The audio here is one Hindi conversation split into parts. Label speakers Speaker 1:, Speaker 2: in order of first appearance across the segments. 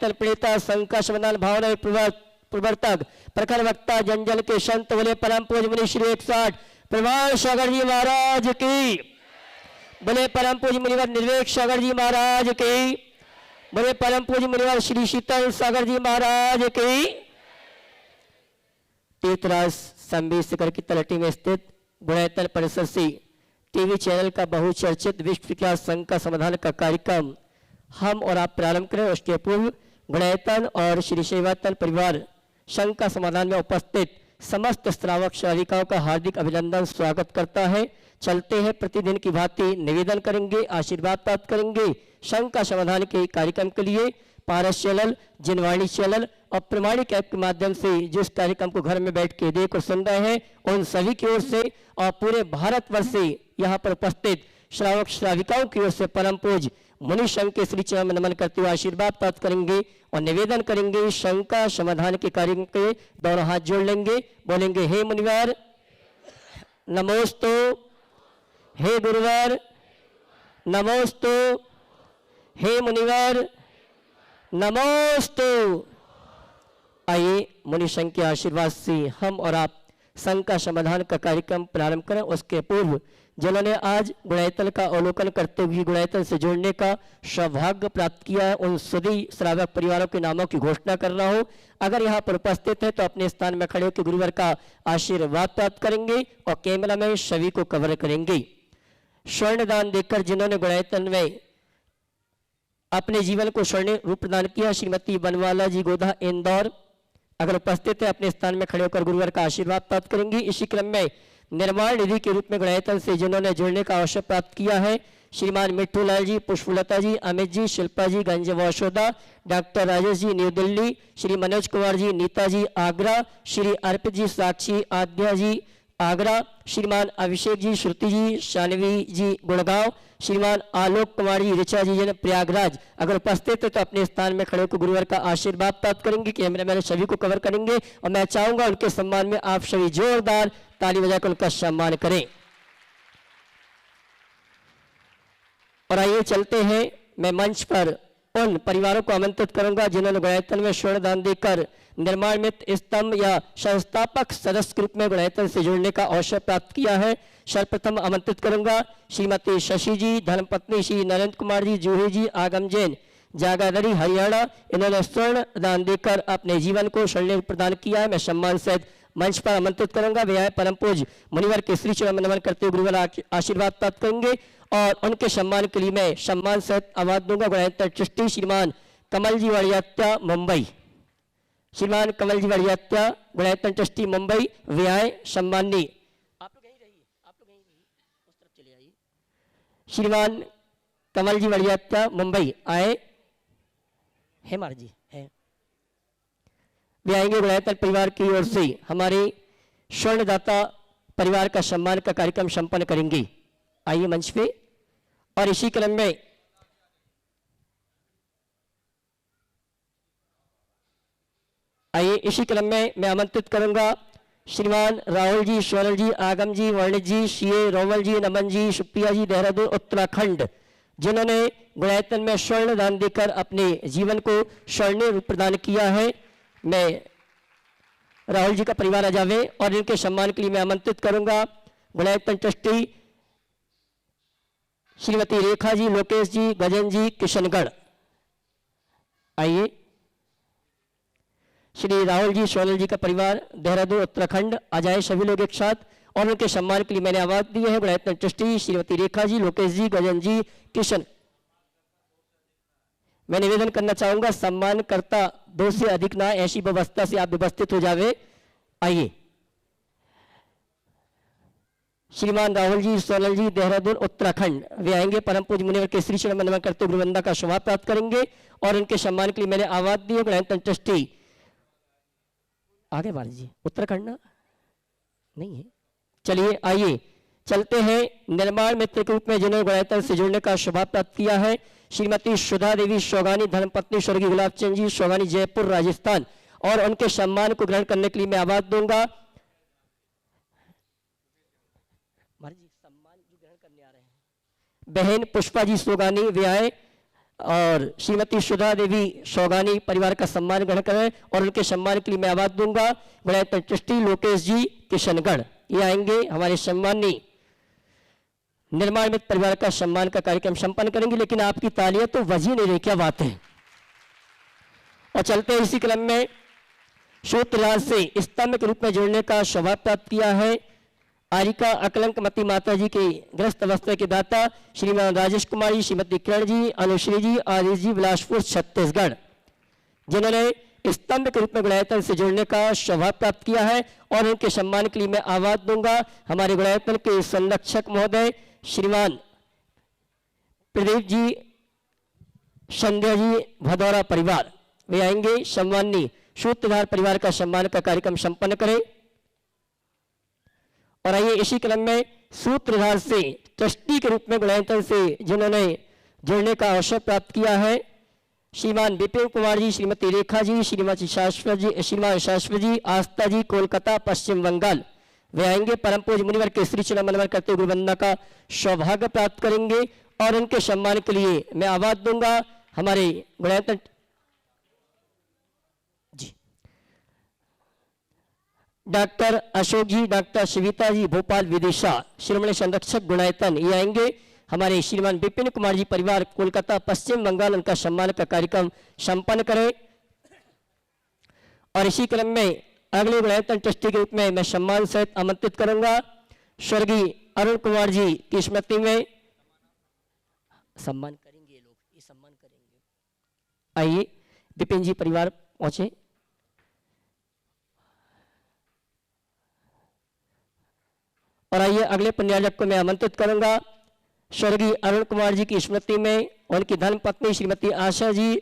Speaker 1: गुणायतन प्रणेता शंका समाधान भावना प्रवर्तक प्रखर वक्ता जंजल के संत बोले परम पूज मुनि श्री 160 प्रवाण सागर जी महाराज की, बोले परम पूज मुनिवर निर्वेक सागर जी महाराज की, बोले परम पूज मुनिवर श्री शीतल सागर जी महाराज की। तीर्थराज संबी शिखर की तलहटी में स्थित गुणायतन परिसर से टीवी चैनल का बहुचर्चित विश्व विख्यात शंका समाधान का कार्यक्रम हम और आप प्रारंभ करें। उसके पूर्व गुणायतन और श्री सेवायतन परिवार शंका समाधान में उपस्थित समस्त श्रावक श्राविकाओं का हार्दिक अभिनंदन स्वागत करता है। चलते हैं प्रतिदिन की भांति निवेदन करेंगे, आशीर्वाद प्राप्त करेंगे। शंका समाधान के कार्यक्रम के लिए पारस चैनल, जिनवाणी चैनल और प्रमाणिक ऐप के माध्यम से जिस कार्यक्रम को घर में बैठ के देख और सुन रहे हैं उन सभी की ओर से और पूरे भारतवर्ष से यहाँ पर उपस्थित श्रावक श्राविकाओं की ओर से परम पूज मुनि संघ के श्री चरण में नमन करते हुए आशीर्वाद प्राप्त करेंगे और निवेदन करेंगे। शंका समाधान के कार्य के दोनों हाथ जोड़ लेंगे, बोलेंगे हे मुनिवर नमोस्तु, हे गुरुवर नमोस्तु, हे मुनिवर नमोस्तु। आइए मुनि संघ के आशीर्वाद से हम और आप शंका समाधान का कार्यक्रम प्रारंभ करें। उसके पूर्व जिन्होंने आज गुणायतन का अवलोकन करते हुए गुणायतन से जुड़ने का सौभाग्य प्राप्त किया है उन सभी श्रावक परिवारों के नामों की घोषणा कर रहा हूं। अगर यहाँ पर उपस्थित है तो अपने स्थान में खड़े होकर गुरुवर का आशीर्वाद प्राप्त करेंगे और कैमरा में सभी को कवर करेंगे। स्वर्ण दान देकर जिन्होंने गुणायतन में अपने जीवन को स्वर्ण रूप प्रदान किया, श्रीमती बनवाला जी गोधा इंदौर अगर उपस्थित है अपने स्थान में खड़े होकर गुरुवर का आशीर्वाद प्राप्त करेंगे। इसी क्रम में निर्माण निधि के रूप में गुणायतन से जिन्होंने जुड़ने का अवसर प्राप्त किया है, श्रीमान मिट्ठू लाल जी, पुष्पलता जी, अमित जी, शिल्पा जी गंज वसोदा, डॉक्टर राजेश जी न्यू दिल्ली, श्री मनोज कुमार जी, नीता जी आगरा, श्री अर्पित जी, साक्षी आद्या जी आगरा, श्रीमान अभिषेक जी, श्रुति जी, शानवी जी गुड़गांव, श्रीमान आलोक कुमार जी, ऋचा जी जन प्रयागराज अगर उपस्थित है तो अपने स्थान में खड़े होकर गुरुवर का आशीर्वाद प्राप्त करेंगे। कैमरे मैंने सभी को कवर करेंगे और मैं चाहूंगा उनके सम्मान में आप सभी जोरदार ताली बजाकर उनका सम्मान करें। और आइए चलते हैं, मैं मंच पर उन परिवारों को आमंत्रित करूंगा जिन्होंने गुणायतन में स्वर्ण दान देकर निर्माण मित्र स्तंभ या संस्थापक सदस्य के रूप में गुणायतन से जुड़ने का अवसर प्राप्त किया है। सर्वप्रथम आमंत्रित करूंगा श्रीमती शशि जी, धर्मपत्नी श्री नरेंद्र कुमार जी, जूही जी आगम जैन जागादरी हरियाणा। इन्होंने स्वर्ण दान देकर अपने जीवन को स्वर्ण प्रदान किया है। मैं सम्मान सहित मंच पर आमंत्रित करूंगा। वे आए परम पूज मुनिवर के श्री चरण में नमन करते हुए गुरुवर आशीर्वाद प्राप्त करेंगे और उनके सम्मान के लिए मैं सम्मान सहित आवाज दूंगा। गुणायतन ट्रस्टी श्रीमान कमल जी वड़ियात्या मुंबई, श्रीमान कमल जी वड़ियात्या गुणायतन ट्रस्टी मुंबई वे आए सम्माननीय। आप लोग यहीं रहिए, आप लोग यहीं रहिए, उस तरफ चले आइए। श्रीमान कमल जी वड़ियात्या मुंबई आए, हेमार जी है, वे आएंगे। गुणायतन परिवार की ओर से हमारे स्वर्णदाता परिवार का सम्मान का कार्यक्रम संपन्न करेंगे। आइए मंच पे। और इसी क्रम में मैं आमंत्रित करूंगा श्रीमान राहुल जी, स्वर्ण जी आगम जी, वर्णित जी, सीए रोमल जी, नमन जी, सुप्रिया जी देहरादून उत्तराखंड जिन्होंने गुणायतन में स्वर्ण दान देकर अपने जीवन को स्वर्ण रूप प्रदान किया है। मैं राहुल जी का परिवार आ जावे और इनके सम्मान के लिए मैं आमंत्रित करूंगा गुणायतन ट्रस्टी श्रीमती रेखा जी, लोकेश जी, गजन जी किशनगढ़। आइए। श्री राहुल जी, सोनल जी का परिवार देहरादून उत्तराखंड आ जाए सभी लोग एक साथ और उनके सम्मान के लिए मैंने आवाज दी है। गुणायतन ट्रस्टी श्रीमती रेखा जी, लोकेश जी, गजन जी, किशन। मैं निवेदन करना चाहूंगा सम्मानकर्ता 2 से अधिक ना, ऐसी व्यवस्था से आप व्यवस्थित हो जावे। आइए। श्रीमान राहुल जी, सोनल जी देहरादून उत्तराखंड वे आएंगे। परम पूज्य मुनिवर के श्री चरण में नमन करते गुरुवंदना का शोभा प्राप्त करेंगे और उनके सम्मान के लिए मैंने आवाज दी है। गुणायतन ट्रस्टी आगे बाल जी, उत्तराखंड ना नहीं है। चलिए आइए चलते हैं निर्माण मित्र के रूप में जिन्होंने गुणायतन से जुड़ने का शोभा प्राप्त किया है श्रीमती सुधा देवी सोगानी, धर्मपत्नी स्वर्गीय गुलाब चंद जी सोगानी, जयपुर राजस्थान और उनके सम्मान को ग्रहण करने के लिए मैं आवाज दूंगा। सम्मान जो ग्रहण करने आ रहे हैं बहन पुष्पा जी सोगानी वे आए। और श्रीमती सुधा देवी शौगानी परिवार का सम्मान ग्रहण करें और उनके सम्मान के लिए मैं आवाज दूंगा गुणायतन ट्रस्टी लोकेश जी किशनगढ़, ये आएंगे हमारे सम्मानी निर्माण मित्र परिवार का सम्मान का कार्यक्रम संपन्न करेंगे। लेकिन आपकी तालियां तो वजी नहीं रही, क्या बात है। और चलते हैं इसी क्रम में सूत्रधार से स्तंभ के रूप में जुड़ने का सौभाग्य प्राप्त किया है आरिका अकलंक मती माता जी के ग्रस्त अवस्था के दाता श्रीमान राजेश कुमार जी, श्रीमती किरण जी, अनुश्री जी, आदिश जी, बिलासपुर छत्तीसगढ़, जिन्होंने स्तंभ के रूप में गुणायतन से जुड़ने का सौभाग्य प्राप्त किया है। और उनके सम्मान के लिए मैं आवाज दूंगा हमारे गुणायतन के संरक्षक महोदय श्रीमान प्रदीप जी, संध्या जी भदौरा परिवार, वे आएंगे सम्मानी सूत्रधार परिवार का सम्मान का कार्यक्रम संपन्न करें। और आइए इसी क्रम में सूत्रधार से ट्रस्टी के रूप में गुणायतन से जिन्होंने जुड़ने का अवसर प्राप्त किया है श्रीमान विपिन कुमार जी, श्रीमती रेखा जी, श्रीमान शाश्वत जी, आस्था जी, कोलकाता पश्चिम बंगाल, वे आएंगे परम पूज्य मुनिवर के श्री चरण मनवर करते हुए वंदना का सौभाग्य प्राप्त करेंगे। और उनके सम्मान के लिए मैं आवाज दूंगा हमारे गुणायतन जी डॉक्टर अशोक जी, डॉक्टर शिविता जी, भोपाल विदिशा, शिरोमणि संरक्षक गुणायतन, ये आएंगे हमारे श्रीमान विपिन कुमार जी परिवार कोलकाता पश्चिम बंगाल, उनका सम्मान का कार्यक्रम संपन्न करें। और इसी क्रम में अगले गुणायतन ट्रस्टी के रूप में मैं सम्मान सहित आमंत्रित करूंगा स्वर्गीय अरुण कुमार जी की स्मृति में सम्मान करेंगे, लोग ये सम्मान करेंगे। आइए विपिन जी परिवार पहुंचे। और आइए अगले पुण्यार्जक को मैं आमंत्रित करूंगा स्वर्गीय अरुण कुमार जी की स्मृति में उनकी धर्मपत्नी श्रीमती आशा जी,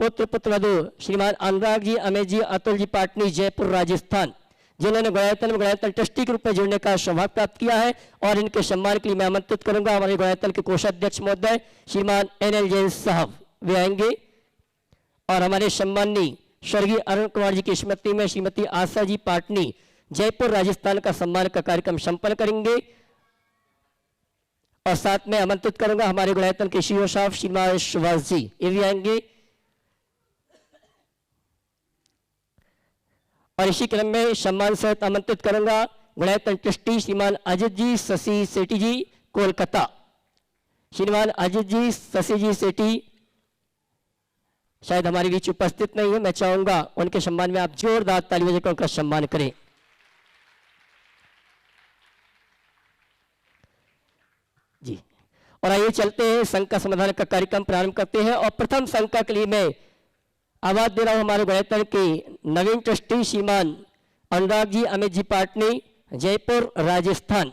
Speaker 1: पुत्र पुत्रवधू श्रीमान अनुराग जी, अमित जी, अतुल जी पाटनी, जयपुर राजस्थान, जिन्होंने गुणायतन ट्रस्टी के रूप में जुड़ने का सौभाग्य प्राप्त किया है। और इनके सम्मान के लिए मैं आमंत्रित करूंगा हमारे गुणायतन के कोषाध्यक्ष महोदय श्रीमान NL जैन साहब, वे आएंगे। और हमारे सम्माननीय स्वर्गीय अरुण कुमार जी की स्मृति में श्रीमती आशा जी पाटनी, जयपुर राजस्थान का सम्मान का कार्यक्रम संपन्न करेंगे। और साथ में आमंत्रित करूंगा हमारे गुणायतन के CEO साहब श्रीमान सुभाष जी, ये भी आएंगे। और इसी क्रम में सम्मान सहित आमंत्रित करूंगा गुणायतन ट्रस्टी श्रीमान अजित जी शशि सेठी जी कोलकाता, श्रीमान अजित जी शशि जी सेठी शायद हमारे बीच उपस्थित नहीं है, मैं चाहूंगा उनके सम्मान में आप जोरदार ताली बजाकर उनका सम्मान करें। जी, और आइए चलते हैं संघ का समाधान का कार्यक्रम प्रारंभ करते हैं। और प्रथम संघ के लिए मैं आवाज दे रहा हूं हमारे गुणायतन के नवीन ट्रस्टी श्रीमान अनुराग जी, अमित जी पाटनी, जयपुर राजस्थान,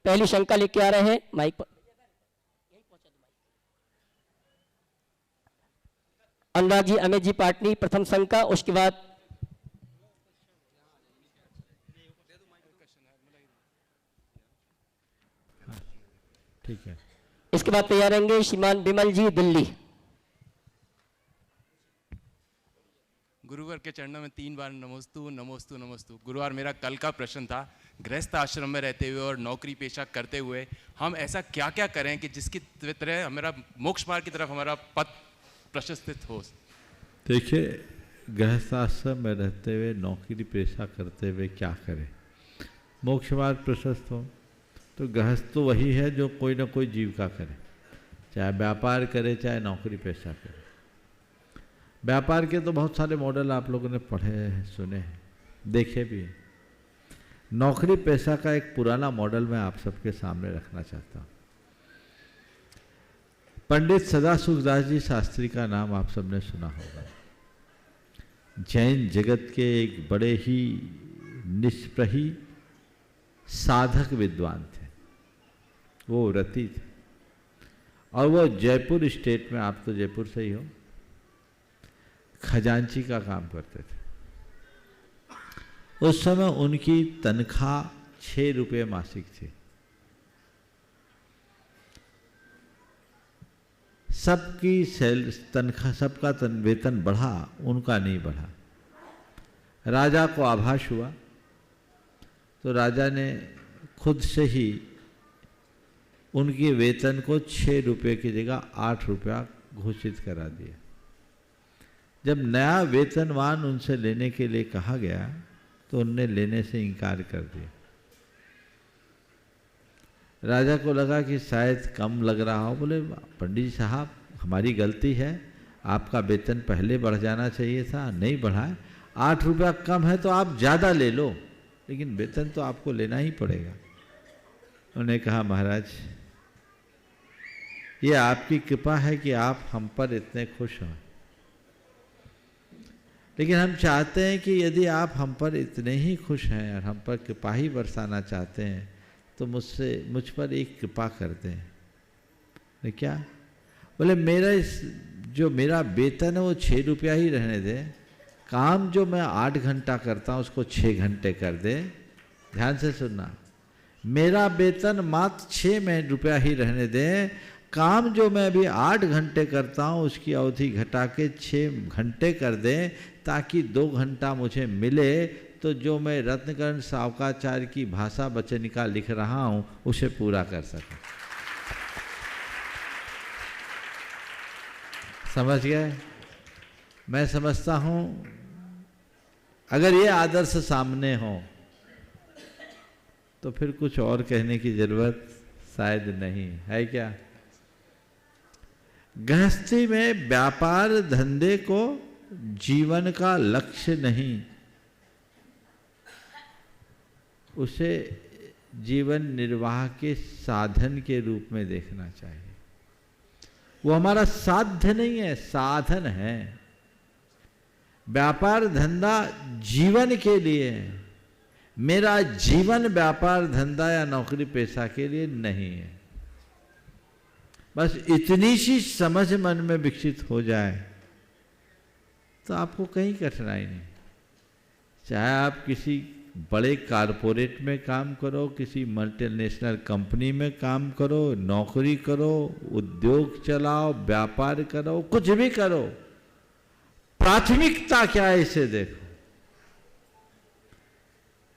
Speaker 1: पहली शंका लेके आ रहे हैं माइक पर। अनुराग जी, अमित जी पाटनी प्रथम शंका, उसके बाद
Speaker 2: ठीक है,
Speaker 1: इसके बाद तैयार रहेंगे श्रीमान विमल जी दिल्ली।
Speaker 3: गुरुवर के चरणों में 3 बार नमोस्तु नमोस्तु नमोस्तु। गुरुवार मेरा कल का प्रश्न था, गृहस्थ आश्रम में रहते हुए और नौकरी पेशा करते हुए हम ऐसा क्या क्या करें कि जिसकी तरह हमारा मोक्ष मार्ग की तरफ हमारा पथ प्रशस्तित हो।
Speaker 2: देखिए, गृहस्थ आश्रम में रहते हुए नौकरी पेशा करते हुए क्या करें मोक्ष मार्ग प्रशस्त हो, तो गृहस्थ तो वही है जो कोई ना कोई जीविका करे, चाहे व्यापार करे चाहे नौकरी पेशा करे। व्यापार के तो बहुत सारे मॉडल आप लोगों ने पढ़े हैं, सुने हैं, देखे भी हैं। नौकरी पेशा का एक पुराना मॉडल मैं आप सबके सामने रखना चाहता हूँ। पंडित सदाशिवदास जी शास्त्री का नाम आप सबने सुना होगा। जैन जगत के एक बड़े ही निष्प्रही साधक विद्वान थे, वो व्रती थे, और वो जयपुर स्टेट में, आप तो जयपुर से ही हो, खजांची का काम करते थे। उस समय उनकी तनख्वाह 6 रुपये मासिक थी। सबकी तनख्वाह, सबका वेतन बढ़ा, उनका नहीं बढ़ा। राजा को आभास हुआ तो राजा ने खुद से ही उनके वेतन को 6 रुपये की जगह 8 रुपया घोषित करा दिया। जब नया वेतनमान उनसे लेने के लिए कहा गया तो उनने लेने से इनकार कर दिया। राजा को लगा कि शायद कम लग रहा हो। बोले पंडित जी साहब, हमारी गलती है, आपका वेतन पहले बढ़ जाना चाहिए था, नहीं बढ़ा है। 8 रुपया कम है तो आप ज़्यादा ले लो, लेकिन वेतन तो आपको लेना ही पड़ेगा। उन्होंने कहा महाराज, ये आपकी कृपा है कि आप हम पर इतने खुश हों, लेकिन हम चाहते हैं कि यदि आप हम पर इतने ही खुश हैं और हम पर कृपा ही बरसाना चाहते हैं तो मुझ पर एक कृपा कर दें। ने क्या? बोले मेरा वेतन है वो 6 रुपया ही रहने दें, काम जो मैं 8 घंटा करता हूँ उसको 6 घंटे कर दे। ध्यान से सुनना, मेरा वेतन मात्र 6 रुपया ही रहने दें, काम जो मैं अभी 8 घंटे करता हूँ उसकी अवधि घटा के 6 घंटे कर दें, ताकि 2 घंटा मुझे मिले तो जो मैं रत्नकर्ण सावकाचार्य की भाषा वचनिका लिख रहा हूँ उसे पूरा कर सकूँ। समझ गए? मैं समझता हूँ अगर ये आदर्श सामने हो तो फिर कुछ और कहने की जरूरत शायद नहीं है। क्या गृहस्थी में व्यापार धंधे को जीवन का लक्ष्य नहीं, उसे जीवन निर्वाह के साधन के रूप में देखना चाहिए। वो हमारा साध्य नहीं है, साधन है। व्यापार धंधा जीवन के लिए है, मेरा जीवन व्यापार धंधा या नौकरी पेशा के लिए नहीं है। बस इतनी सी समझ मन में विकसित हो जाए तो आपको कहीं कठिनाई नहीं। चाहे आप किसी बड़े कारपोरेट में काम करो, किसी मल्टीनेशनल कंपनी में काम करो, नौकरी करो, उद्योग चलाओ, व्यापार करो, कुछ भी करो, प्राथमिकता क्या है इसे देखो।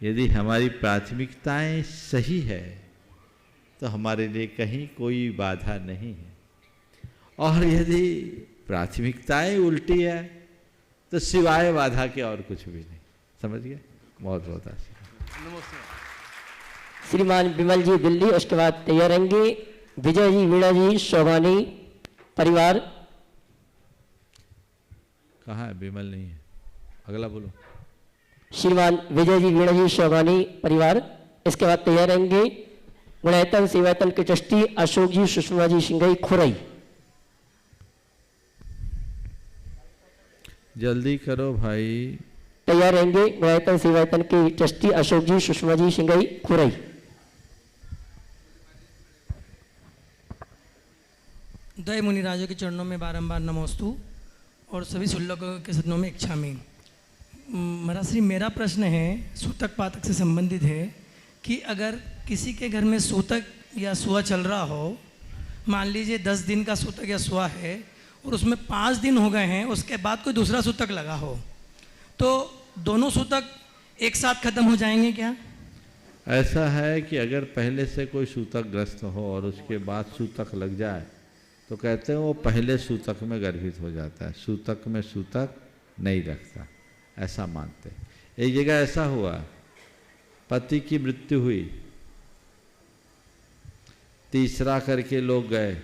Speaker 2: यदि हमारी प्राथमिकताएं सही है तो हमारे लिए कहीं कोई बाधा नहीं है, और यदि प्राथमिकताएं उल्टी है तो सिवाय बाधा के और कुछ भी नहीं। समझ गए? बहुत बहुत आशीर्वाद।
Speaker 1: श्रीमान विमल जी दिल्ली, उसके बाद तैयारंगी विजय जी, वीणा जी, शोभानी परिवार।
Speaker 2: कहाँ है? विमल नहीं है, अगला बोलो।
Speaker 1: श्रीमान विजय जी, वीणा जी, शोभानी परिवार। इसके बाद तैयारंगी गुणायतन सेवायतन के ट्रस्टी अशोक जी, सुषमा जी, सिंगई, खुरई।
Speaker 2: जल्दी करो भाई।
Speaker 1: तैयार रहेंगे गुणायतन सेवायतन के ट्रस्टी अशोक जी, सुषमा जी, सिंगई, खुरई।
Speaker 4: दय मुनिराजों के चरणों में बारंबार नमोस्तु और सभी शुल्लकों के चरणों में इच्छामी। महाराज श्री, मेरा प्रश्न है सूतक पातक से संबंधित है कि अगर किसी के घर में सूतक या सुआ चल रहा हो, मान लीजिए 10 दिन का सूतक या सुआ है और उसमें 5 दिन हो गए हैं, उसके बाद कोई दूसरा सूतक लगा हो, तो दोनों सूतक एक साथ खत्म हो जाएंगे क्या?
Speaker 2: ऐसा है कि अगर पहले से कोई सूतक ग्रस्त हो और उसके बाद सूतक लग जाए तो कहते हैं वो पहले सूतक में गर्भित हो जाता है, सूतक में सूतक नहीं रखता, ऐसा मानते हैं। एक जगह ऐसा हुआ, पति की मृत्यु हुई, तीसरा करके लोग गए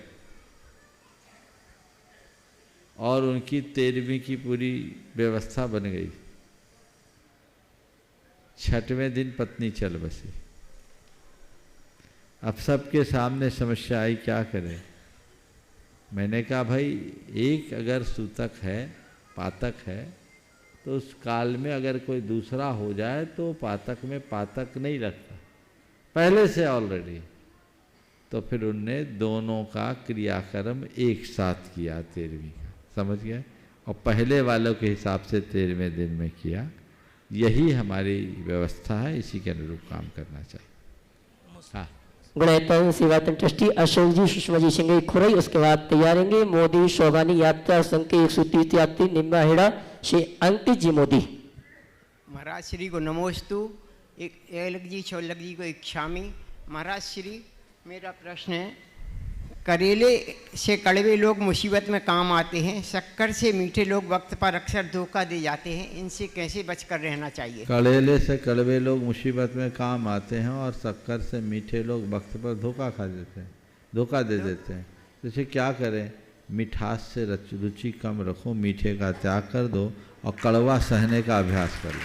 Speaker 2: और उनकी 13वीं की पूरी व्यवस्था बन गई। 6वें दिन पत्नी चल बसी। अब सबके सामने समस्या आई, क्या करें? मैंने कहा भाई, एक अगर सूतक है, पातक है, तो उस काल में अगर कोई दूसरा हो जाए तो पातक में पातक नहीं रखता पहले से ऑलरेडी। तो फिर उनने दोनों का क्रियाक्रम एक साथ किया 13वीं का, समझ गए? और पहले वालों के हिसाब से 13वें दिन में किया। यही हमारी व्यवस्था है, इसी के अनुरूप काम करना चाहिए। हाँ,
Speaker 1: गुणायतन सेवायतन ट्रस्टी अशोक जी, सुषमा जी, सिंगई, खुरई। उसके बाद तैयारेंगे मोदी शोभानी यात्रा संघ के 130 यात्री निम्बा हेड़ा श्री अंकित जी मोदी।
Speaker 5: महाराज श्री को नमोस्तु। एक जी छोलक जी को इच्छामी। महाराज श्री, मेरा प्रश्न है, करेले से कड़वे लोग मुसीबत में काम आते हैं, शक्कर से मीठे लोग वक्त पर अक्सर धोखा दे जाते हैं, इनसे कैसे बचकर रहना चाहिए?
Speaker 2: कड़ेले से कड़वे लोग मुसीबत में काम आते हैं और शक्कर से मीठे लोग वक्त पर धोखा खा देते हैं, धोखा दे देते हैं। जैसे क्या करें, मिठास से रुचि कम रखो, मीठे का त्याग कर दो और कड़वा सहने का अभ्यास कर लो।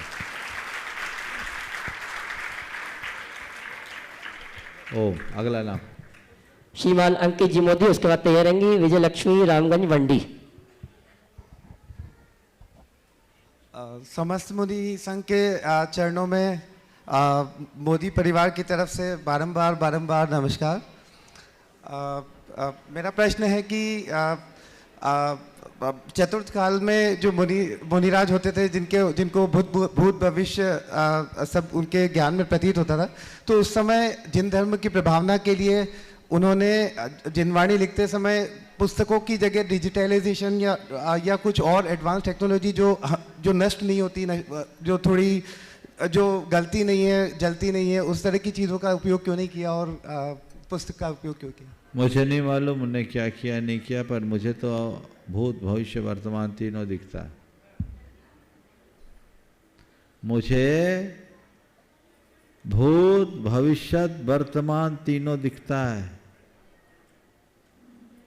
Speaker 2: अगला नाम
Speaker 1: श्रीमान अंकित जी मोदी, उसके बाद तैयार रहेंगी विजय लक्ष्मी रामगंज वंडी।
Speaker 6: समस्त मोदी संघ के चरणों में मोदी परिवार की तरफ से बारंबार नमस्कार। मेरा प्रश्न है कि चतुर्थ काल में जो मुनिराज होते थे, जिनको भूत भविष्य सब उनके ज्ञान में प्रतीत होता था, तो उस समय जिन धर्म की प्रभावना के लिए उन्होंने जिनवाणी लिखते समय पुस्तकों की जगह डिजिटलाइजेशन या कुछ और एडवांस टेक्नोलॉजी जो नष्ट नहीं होती, जो थोड़ी जो गलती नहीं है, जलती नहीं है, उस तरह की चीज़ों का उपयोग क्यों नहीं किया और पुस्तक का उपयोग क्यों किया?
Speaker 2: मुझे नहीं मालूम उन्होंने क्या किया नहीं किया, पर मुझे तो भूत भविष्य वर्तमान तीनों दिखता है। मुझे भूत भविष्य वर्तमान तीनों दिखता है।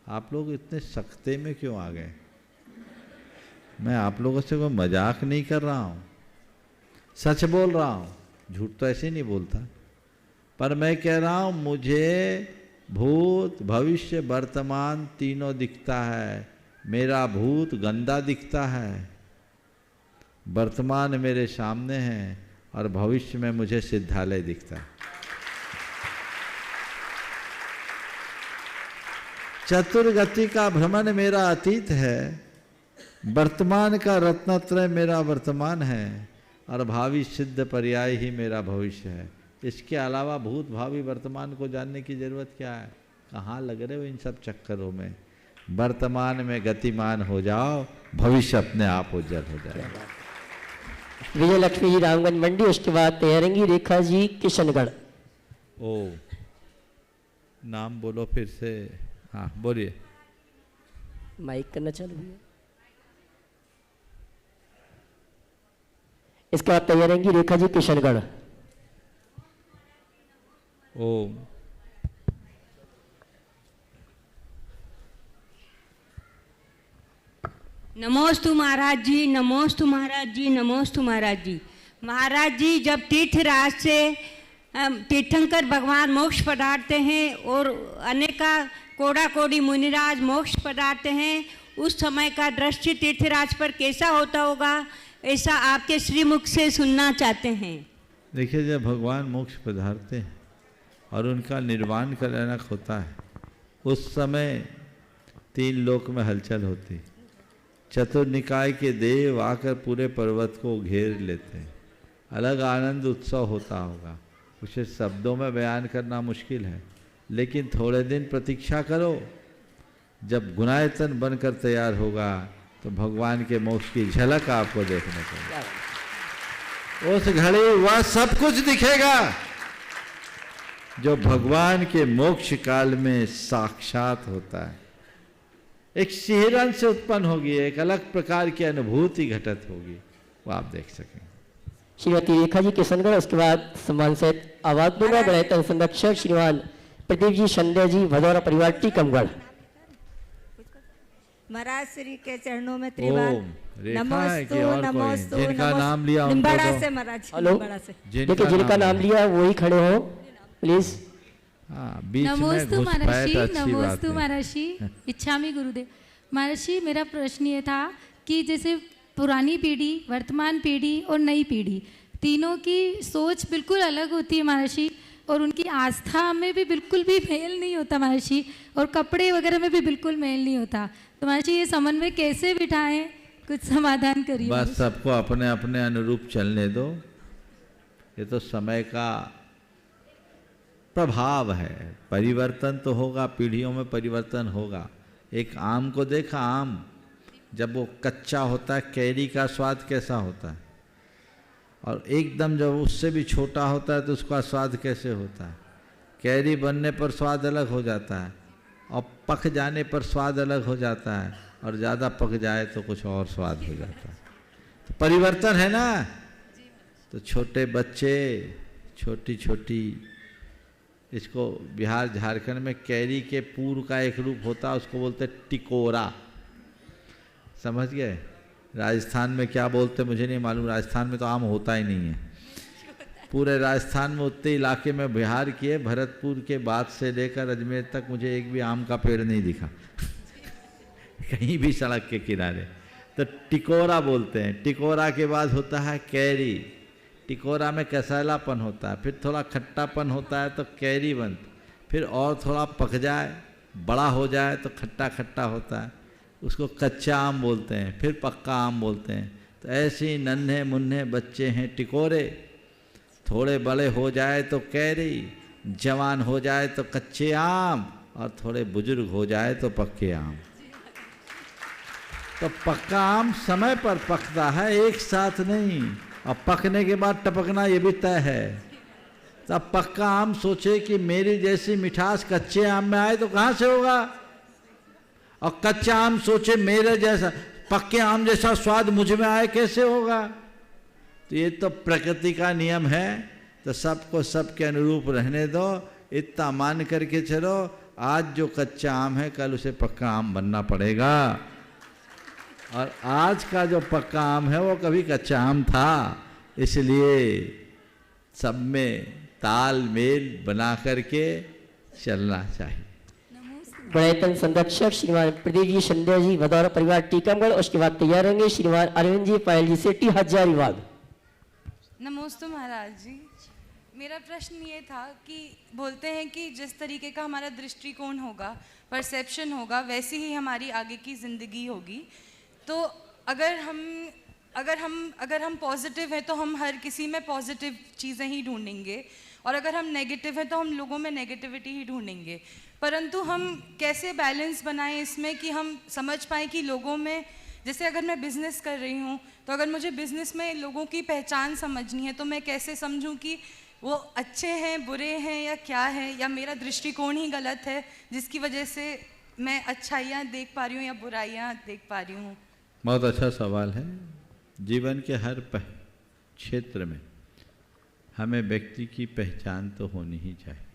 Speaker 2: आप लोग इतने सख्ते में क्यों आ गए? मैं आप लोगों से कोई मजाक नहीं कर रहा हूँ, सच बोल रहा हूँ, झूठ तो ऐसे नहीं बोलता। पर मैं कह रहा हूँ मुझे भूत भविष्य वर्तमान तीनों दिखता है। मेरा भूत गंदा दिखता है, वर्तमान मेरे सामने है और भविष्य में मुझे सिद्धालय दिखता है। चतुर्गति का भ्रमण मेरा अतीत है, वर्तमान का रत्नत्रय मेरा वर्तमान है और भावी सिद्ध पर्याय ही मेरा भविष्य है। इसके अलावा भूत भावी वर्तमान को जानने की जरूरत क्या है? कहाँ लग रहे हो इन सब चक्करों में? वर्तमान में गतिमान हो जाओ, भविष्य अपने आप उज्जवल हो जाएगा।
Speaker 1: विजय लक्ष्मी जी रामगंज मंडी, उसके बाद तैयार रहेंगी रेखा जी किशनगढ़।
Speaker 2: नाम बोलो फिर से। हाँ बोलिए।
Speaker 1: माइक करना चालू है। इसके बाद तैयार रहेंगी रेखा जी किशनगढ़।
Speaker 2: ओम।
Speaker 7: नमोस्तु महाराज जी, नमोस्तु महाराज जी, नमोस्तु महाराज जी। महाराज जी, जब तीर्थराज से तीर्थंकर भगवान मोक्ष पधारते हैं और अनेका कोड़ा कोड़ी मुनिराज मोक्ष पधारते हैं, उस समय का दृश्य तीर्थराज पर कैसा होता होगा, ऐसा आपके श्रीमुख से सुनना चाहते हैं।
Speaker 2: देखिए, जब भगवान मोक्ष पधारते हैं और उनका निर्वाण कल्याणक होता है, उस समय 3 लोक में हलचल होती। चतुर्निकाय के देव आकर पूरे पर्वत को घेर लेते हैं। अलग आनंद उत्सव होता होगा, उसे शब्दों में बयान करना मुश्किल है, लेकिन थोड़े दिन प्रतीक्षा करो। जब गुणायतन बनकर तैयार होगा तो भगवान के मोक्ष की झलक आपको देखने को मिलेगी। उस घड़ी वह सब कुछ दिखेगा जो भगवान के मोक्ष काल में साक्षात होता है। एक सिहरन से उत्पन्न होगी, एक अलग प्रकार की अनुभूति घटित होगी, वो आप देख सकेंगे।
Speaker 1: श्रीमती रेखा जी किशनगढ़, उसके बाद सम्मान से आवाज दूंगा गणतंत्र संरक्षक श्रीमान प्रदीप जी संध्या जी भदौरा परिवार टीकमगढ़।
Speaker 8: महाराज श्री के चरणों में त्रिवार
Speaker 2: नमोस्तु नमोस्तु। जिनका नाम लिया
Speaker 8: निम्बाड़ा से महाराज,
Speaker 1: हेलो,
Speaker 8: निम्बाड़ा से
Speaker 1: देखिए जिनका नाम लिया वही खड़े हो प्लीज।
Speaker 9: नमोस्तु महर्षि, नमोस्तु महर्षि, इच्छामि गुरुदेव। महर्षि, मेरा प्रश्न ये था कि जैसे पुरानी पीढ़ी, वर्तमान पीढ़ी और नई पीढ़ी तीनों की सोच बिल्कुल अलग होती है महर्षि, और उनकी आस्था में भी बिल्कुल भी मेल नहीं होता महर्षि, और कपड़े वगैरह में भी बिल्कुल मेल नहीं होता। तो महर्षि, ये समन्वय कैसे बिठाएं? कुछ समाधान करिए।
Speaker 2: बस सबको अपने अपने अनुरूप चलने दो। ये तो समय का प्रभाव है, परिवर्तन तो होगा, पीढ़ियों में परिवर्तन होगा। एक आम को देखा, आम जब वो कच्चा होता है, कैरी का स्वाद कैसा होता है, और एकदम जब उससे भी छोटा होता है तो उसका स्वाद कैसे होता है। कैरी बनने पर स्वाद अलग हो जाता है और पक जाने पर स्वाद अलग हो जाता है, और ज़्यादा पक जाए तो कुछ और स्वाद हो जाता है। तो परिवर्तन है ना। तो छोटे बच्चे, छोटी छोटी, इसको बिहार झारखंड में कैरी के पूर्व का एक रूप होता है, उसको बोलते टिकोरा। समझ गए? राजस्थान में क्या बोलते मुझे नहीं मालूम, राजस्थान में तो आम होता ही नहीं है। पूरे राजस्थान में उतने इलाके में बिहार किए, भरतपुर के बाद से लेकर अजमेर तक मुझे एक भी आम का पेड़ नहीं दिखा कहीं भी सड़क के किनारे। तो टिकोरा बोलते हैं। टिकोरा के बाद होता है कैरी। टिकोरा में कसैलापन होता है, फिर थोड़ा खट्टापन होता है तो कैरी बनता, फिर और थोड़ा पक जाए, बड़ा हो जाए तो खट्टा खट्टा होता है, उसको कच्चा आम बोलते हैं, फिर पक्का आम बोलते हैं। तो ऐसे ही नन्हे मुन्ने बच्चे हैं टिकोरे, थोड़े बड़े हो जाए तो कैरी, जवान हो जाए तो कच्चे आम, और थोड़े बुजुर्ग हो जाए तो पक्के आम। तो पक्का आम समय पर पकता है, एक साथ नहीं, और पकने के बाद टपकना ये भी तय है। तब पक्का आम सोचे कि मेरी जैसी मिठास कच्चे आम में आए तो कहाँ से होगा, और कच्चा आम सोचे मेरे जैसा, पक्के आम जैसा स्वाद मुझ में आए कैसे होगा। तो ये तो प्रकृति का नियम है। तो सबको सबके अनुरूप रहने दो, इतना मान करके चलो। आज जो कच्चा आम है कल उसे पक्का आम बनना पड़ेगा, और आज का जो पक्का आम है वो कभी कच्चा आम था। इसलिए सब में तालमेल बना करके चलना चाहिए।
Speaker 1: गुणायतन संरक्षक श्रीमान प्रदीप जी संध्या जी भदौरा परिवार टीकमगढ़, उसके बाद तैयार रहेंगे श्रीमान अरविंद जी पायल जी सेठी हजारीबाग।
Speaker 10: नमस्ते महाराज जी, मेरा प्रश्न ये था कि बोलते हैं कि जिस तरीके का हमारा दृष्टिकोण होगा, परसेप्शन होगा, वैसी ही हमारी आगे की ज़िंदगी होगी। तो अगर हम पॉजिटिव हैं तो हम हर किसी में पॉजिटिव चीज़ें ही ढूंढेंगे, और अगर हम नेगेटिव हैं तो हम लोगों में नेगेटिविटी ही ढूंढेंगे। परंतु हम कैसे बैलेंस बनाएं इसमें कि हम समझ पाएँ कि लोगों में, जैसे अगर मैं बिज़नेस कर रही हूँ तो अगर मुझे बिज़नेस में लोगों की पहचान समझनी है तो मैं कैसे समझूं कि वो अच्छे हैं, बुरे हैं या क्या है, या मेरा दृष्टिकोण ही गलत है जिसकी वजह से मैं अच्छाइयाँ देख पा रही हूँ या बुराइयाँ देख पा रही हूँ।
Speaker 2: बहुत अच्छा सवाल है। जीवन के हर क्षेत्र में हमें व्यक्ति की पहचान तो होनी ही चाहिए।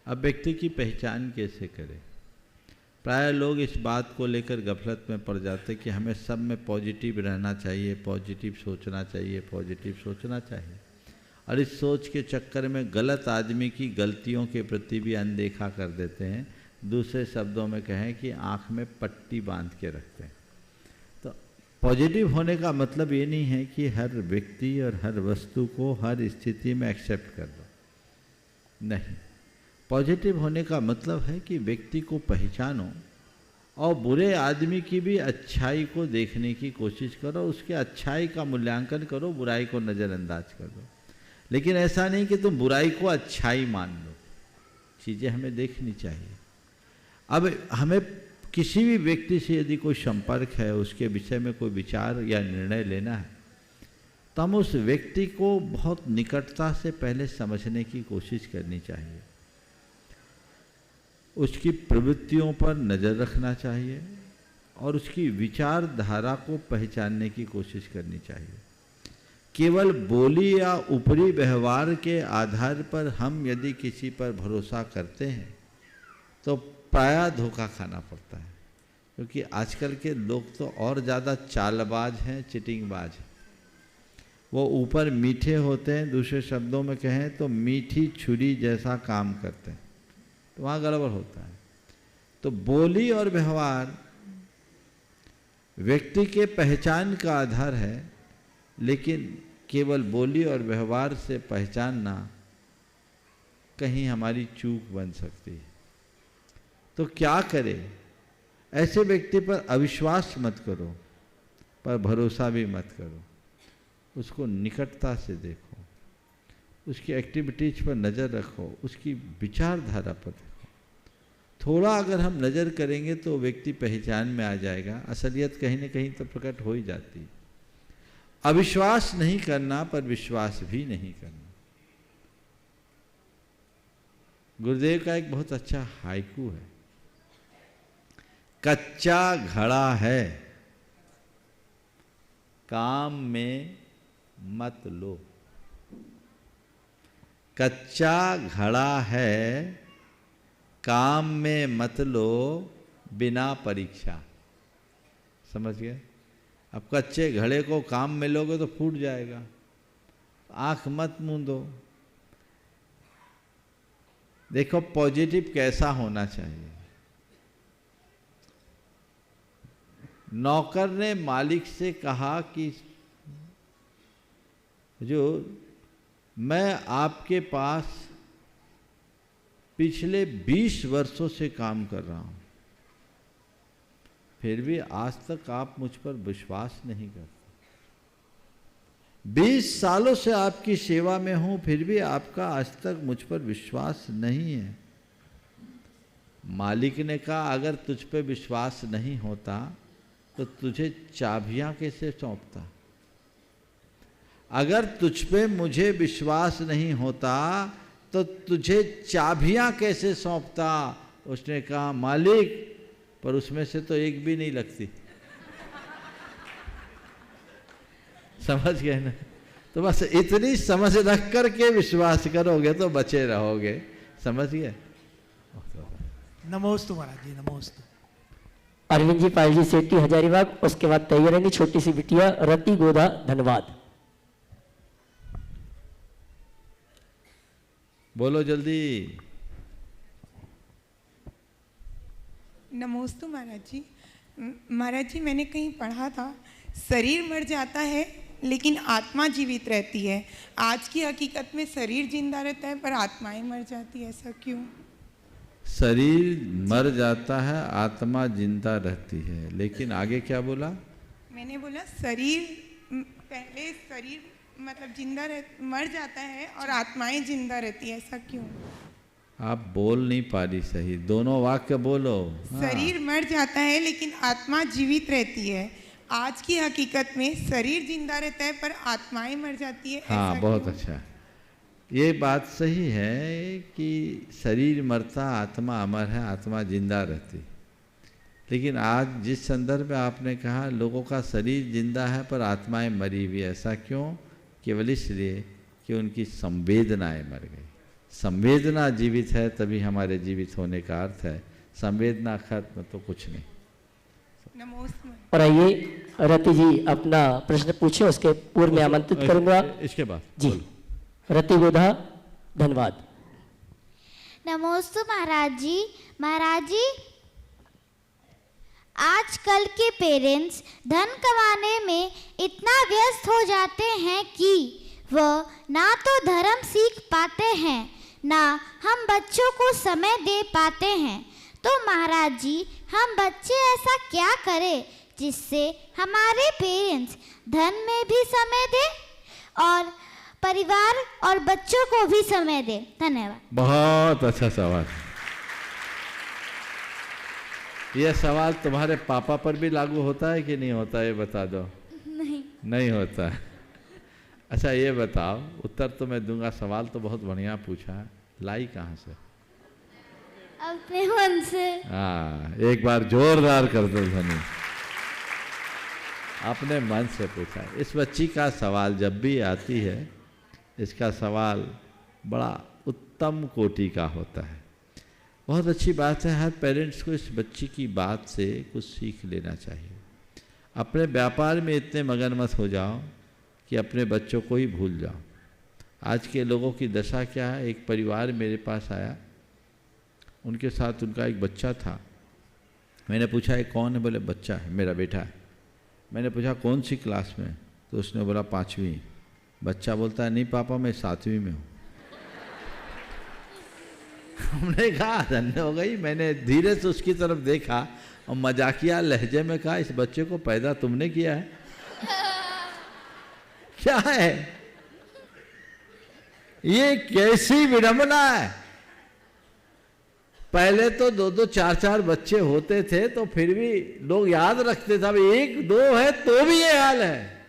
Speaker 2: अब व्यक्ति की पहचान कैसे करें? प्राय लोग इस बात को लेकर गफलत में पड़ जाते कि हमें सब में पॉजिटिव रहना चाहिए, पॉजिटिव सोचना चाहिए, पॉजिटिव सोचना चाहिए, और इस सोच के चक्कर में गलत आदमी की गलतियों के प्रति भी अनदेखा कर देते हैं। दूसरे शब्दों में कहें कि आँख में पट्टी बांध के रखते हैं। तो पॉजिटिव होने का मतलब ये नहीं है कि हर व्यक्ति और हर वस्तु को हर स्थिति में एक्सेप्ट कर दो, नहीं। पॉजिटिव होने का मतलब है कि व्यक्ति को पहचानो और बुरे आदमी की भी अच्छाई को देखने की कोशिश करो, उसके अच्छाई का मूल्यांकन करो, बुराई को नज़रअंदाज कर दो। लेकिन ऐसा नहीं कि तुम बुराई को अच्छाई मान लो। चीज़ें हमें देखनी चाहिए। अब हमें किसी भी व्यक्ति से यदि कोई संपर्क है, उसके विषय में कोई विचार या निर्णय लेना है, तो हम उस व्यक्ति को बहुत निकटता से पहले समझने की कोशिश करनी चाहिए। उसकी प्रवृत्तियों पर नज़र रखना चाहिए और उसकी विचारधारा को पहचानने की कोशिश करनी चाहिए। केवल बोली या ऊपरी व्यवहार के आधार पर हम यदि किसी पर भरोसा करते हैं तो प्रायः धोखा खाना पड़ता है, क्योंकि आजकल के लोग तो और ज़्यादा चालबाज हैं, चिटिंगबाज हैं। वो ऊपर मीठे होते हैं, दूसरे शब्दों में कहें तो मीठी छुरी जैसा काम करते हैं, तो वहाँ गड़बड़ होता है। तो बोली और व्यवहार व्यक्ति के पहचान का आधार है, लेकिन केवल बोली और व्यवहार से पहचानना कहीं हमारी चूक बन सकती है। तो क्या करें? ऐसे व्यक्ति पर अविश्वास मत करो, पर भरोसा भी मत करो। उसको निकटता से देखो, उसकी एक्टिविटीज पर नज़र रखो, उसकी विचारधारा पर देखो। थोड़ा अगर हम नज़र करेंगे तो व्यक्ति पहचान में आ जाएगा। असलियत कहीं न कहीं तो प्रकट हो ही जाती है। अविश्वास नहीं करना, पर विश्वास भी नहीं करना। गुरुदेव का एक बहुत अच्छा हाइकू है, कच्चा घड़ा है, काम में मत लो। कच्चा घड़ा है, काम में मत लो बिना परीक्षा। समझ गए? अब कच्चे घड़े को काम में लोगे तो फूट जाएगा, आंख मत मूंदो। देखो पॉजिटिव कैसा होना चाहिए। नौकर ने मालिक से कहा कि जो मैं आपके पास पिछले 20 वर्षों से काम कर रहा हूं, फिर भी आज तक आप मुझ पर विश्वास नहीं करते। 20 सालों से आपकी सेवा में हूं, फिर भी आपका आज तक मुझ पर विश्वास नहीं है। मालिक ने कहा अगर तुझ पे विश्वास नहीं होता तो तुझे चाबियां कैसे सौंपता? अगर तुझ पे मुझे विश्वास नहीं होता तो तुझे चाबियां कैसे सौंपता? उसने कहा मालिक, पर उसमें से तो एक भी नहीं लगती। समझ गए ना? तो बस इतनी समझ रख करके विश्वास करोगे तो बचे रहोगे। समझ गए?
Speaker 11: नमोस्तु महाराज जी, नमोस्तु।
Speaker 1: अरविंद जी पाल जी सेठी हजारीबाग, उसके बाद तैयार रहेंगी छोटी सी बिटिया रति गोदा धन्यवाद।
Speaker 2: बोलो जल्दी।
Speaker 12: नमोस्तु महाराज जी। महाराज जी, मैंने कहीं पढ़ा था शरीर मर जाता है लेकिन आत्मा जीवित रहती है। आज की हकीकत में शरीर जिंदा रहता है पर आत्माएं मर जाती है, ऐसा क्यों?
Speaker 2: शरीर मर जाता है, आत्मा जिंदा रहती है, लेकिन आगे क्या बोला?
Speaker 12: मैंने बोला शरीर पहले शरीर मतलब मर जाता है और आत्माएं जिंदा रहती है, ऐसा क्यों?
Speaker 2: आप बोल नहीं पा रही सही, दोनों वाक्य बोलो।
Speaker 12: शरीर मर जाता है लेकिन आत्मा जीवित रहती है। आज की हकीकत में शरीर जिंदा रहता है पर आत्माएं मर जाती है।
Speaker 2: हाँ, बहुत अच्छा। ये बात सही है कि शरीर मरता, आत्मा अमर है, आत्मा जिंदा रहती। लेकिन आज जिस संदर्भ में आपने कहा लोगों का शरीर जिंदा है पर आत्माएं मरी हुई, ऐसा क्यों? केवल इसलिए कि उनकी संवेदनाएं मर गई। संवेदना जीवित है तभी हमारे जीवित होने का अर्थ है। संवेदना खत्म तो कुछ नहीं।
Speaker 1: और आइए रति जी अपना प्रश्न पूछे, उसके पूर्व में आमंत्रित करूंगा
Speaker 2: इसके बाद
Speaker 1: जी रति गोधा धन्यवाद।
Speaker 13: नमोस्तु महाराज जी। महाराज जी, आजकल के पेरेंट्स धन कमाने में इतना व्यस्त हो जाते हैं कि वह ना तो धर्म सीख पाते हैं ना हम बच्चों को समय दे पाते हैं। तो महाराज जी, हम बच्चे ऐसा क्या करें जिससे हमारे पेरेंट्स धन में भी समय दें और परिवार और बच्चों को भी समय दें? धन्यवाद।
Speaker 2: बहुत अच्छा सवाल। यह सवाल तुम्हारे पापा पर भी लागू होता है कि नहीं होता है? ये बता दो। नहीं होता है। अच्छा ये बताओ, उत्तर तो मैं दूंगा, सवाल तो बहुत बढ़िया पूछा है, लाई कहाँ से?
Speaker 13: अपने मन से।
Speaker 2: हाँ, एक बार जोरदार कर दो ध्वनि। अपने मन से पूछा। इस बच्ची का सवाल जब भी आती है, इसका सवाल बड़ा उत्तम कोटि का होता है। बहुत अच्छी बात है। हर पेरेंट्स को इस बच्ची की बात से कुछ सीख लेना चाहिए। अपने व्यापार में इतने मगन मत हो जाओ कि अपने बच्चों को ही भूल जाओ। आज के लोगों की दशा क्या है? एक परिवार मेरे पास आया, उनके साथ उनका एक बच्चा था। मैंने पूछा ये कौन है? बोले बच्चा है, मेरा बेटा है। मैंने पूछा कौन सी क्लास में? तो उसने बोला 5वीं। बच्चा बोलता है नहीं पापा मैं 7वीं में हूँ। हमने कहा धन्य हो गई। मैंने धीरे से उसकी तरफ देखा और मजाकिया लहजे में कहा इस बच्चे को पैदा तुमने किया है? क्या है ये? कैसी विडंबना है। पहले तो 2-2 4-4 बच्चे होते थे तो फिर भी लोग याद रखते थे। अब 1-2 है तो भी ये हाल है।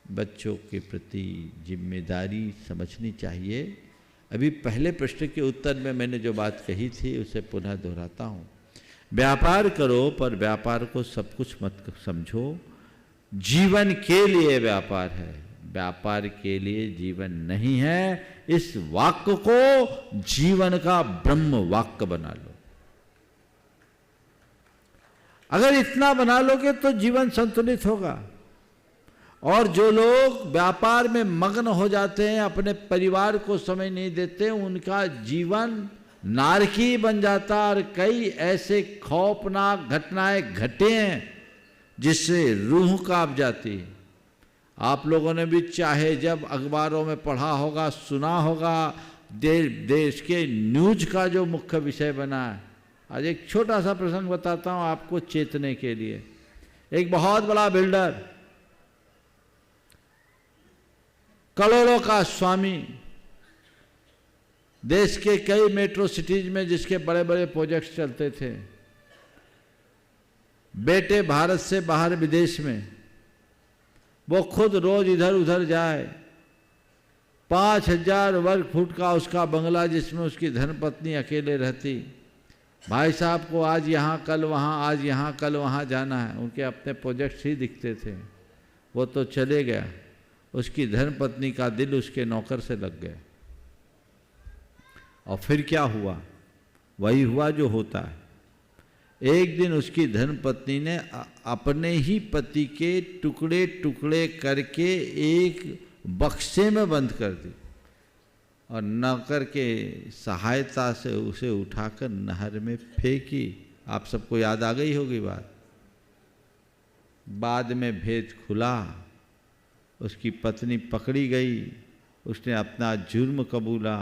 Speaker 2: बच्चों के प्रति जिम्मेदारी समझनी चाहिए। अभी पहले प्रश्न के उत्तर में मैंने जो बात कही थी उसे पुनः दोहराता हूँ। व्यापार करो पर व्यापार को सब कुछ मत समझो। जीवन के लिए व्यापार है, व्यापार के लिए जीवन नहीं है। इस वाक्य को जीवन का ब्रह्म वाक्य बना लो। अगर इतना बना लोगे तो जीवन संतुलित होगा। और जो लोग व्यापार में मग्न हो जाते हैं, अपने परिवार को समय नहीं देते, उनका जीवन नारकी बन जाता। और कई ऐसे खौफनाक घटनाएं घटे हैं जिससे रूह कांप जाती है। आप लोगों ने भी चाहे जब अखबारों में पढ़ा होगा, सुना होगा, देश के न्यूज का जो मुख्य विषय बना है। आज एक छोटा सा प्रसंग बताता हूं आपको चेतने के लिए। एक बहुत बड़ा बिल्डर, करोड़ों का स्वामी, देश के कई मेट्रो सिटीज में जिसके बड़े बड़े प्रोजेक्ट्स चलते थे, बेटे भारत से बाहर विदेश में, वो खुद रोज इधर उधर जाए। 5000 वर्ग फुट का उसका बंगला जिसमें उसकी धर्मपत्नी अकेले रहती। भाई साहब को आज यहाँ कल वहाँ, आज यहाँ कल वहाँ जाना है, उनके अपने प्रोजेक्ट्स ही दिखते थे। वो तो चले गया, उसकी धर्मपत्नी का दिल उसके नौकर से लग गया। और फिर क्या हुआ? वही हुआ जो होता है। एक दिन उसकी धर्मपत्नी ने अपने ही पति के टुकड़े टुकड़े करके एक बक्से में बंद कर दी और नौकर के सहायता से उसे उठाकर नहर में फेंकी। आप सबको याद आ गई होगी बात। बाद में भेद खुला, उसकी पत्नी पकड़ी गई, उसने अपना जुर्म कबूला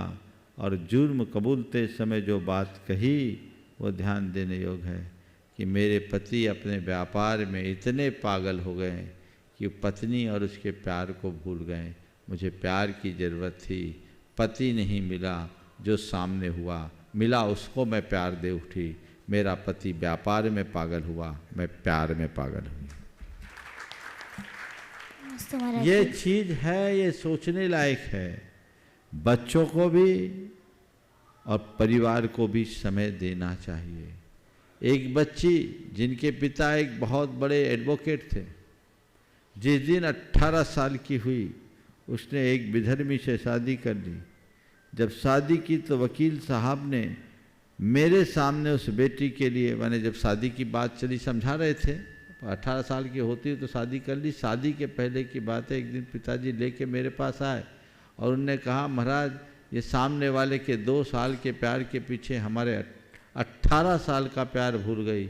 Speaker 2: और जुर्म कबूलते समय जो बात कही वो ध्यान देने योग्य है कि मेरे पति अपने व्यापार में इतने पागल हो गए कि पत्नी और उसके प्यार को भूल गए। मुझे प्यार की ज़रूरत थी, पति नहीं मिला, जो सामने हुआ मिला उसको मैं प्यार दे उठी। मेरा पति व्यापार में पागल हुआ, मैं प्यार में पागल हुई। ये चीज़ है, ये सोचने लायक है। बच्चों को भी और परिवार को भी समय देना चाहिए। एक बच्ची जिनके पिता एक बहुत बड़े एडवोकेट थे, जिस दिन 18 साल की हुई उसने एक विधर्मी से शादी कर ली। जब शादी की तो वकील साहब ने मेरे सामने उस बेटी के लिए, मैंने जब शादी की बात चली समझा रहे थे, 18 साल की होती तो शादी कर ली। शादी के पहले की बात है, एक दिन पिताजी लेके मेरे पास आए और उनने कहा महाराज ये सामने वाले के 2 साल के प्यार के पीछे हमारे 18 साल का प्यार भूल गई।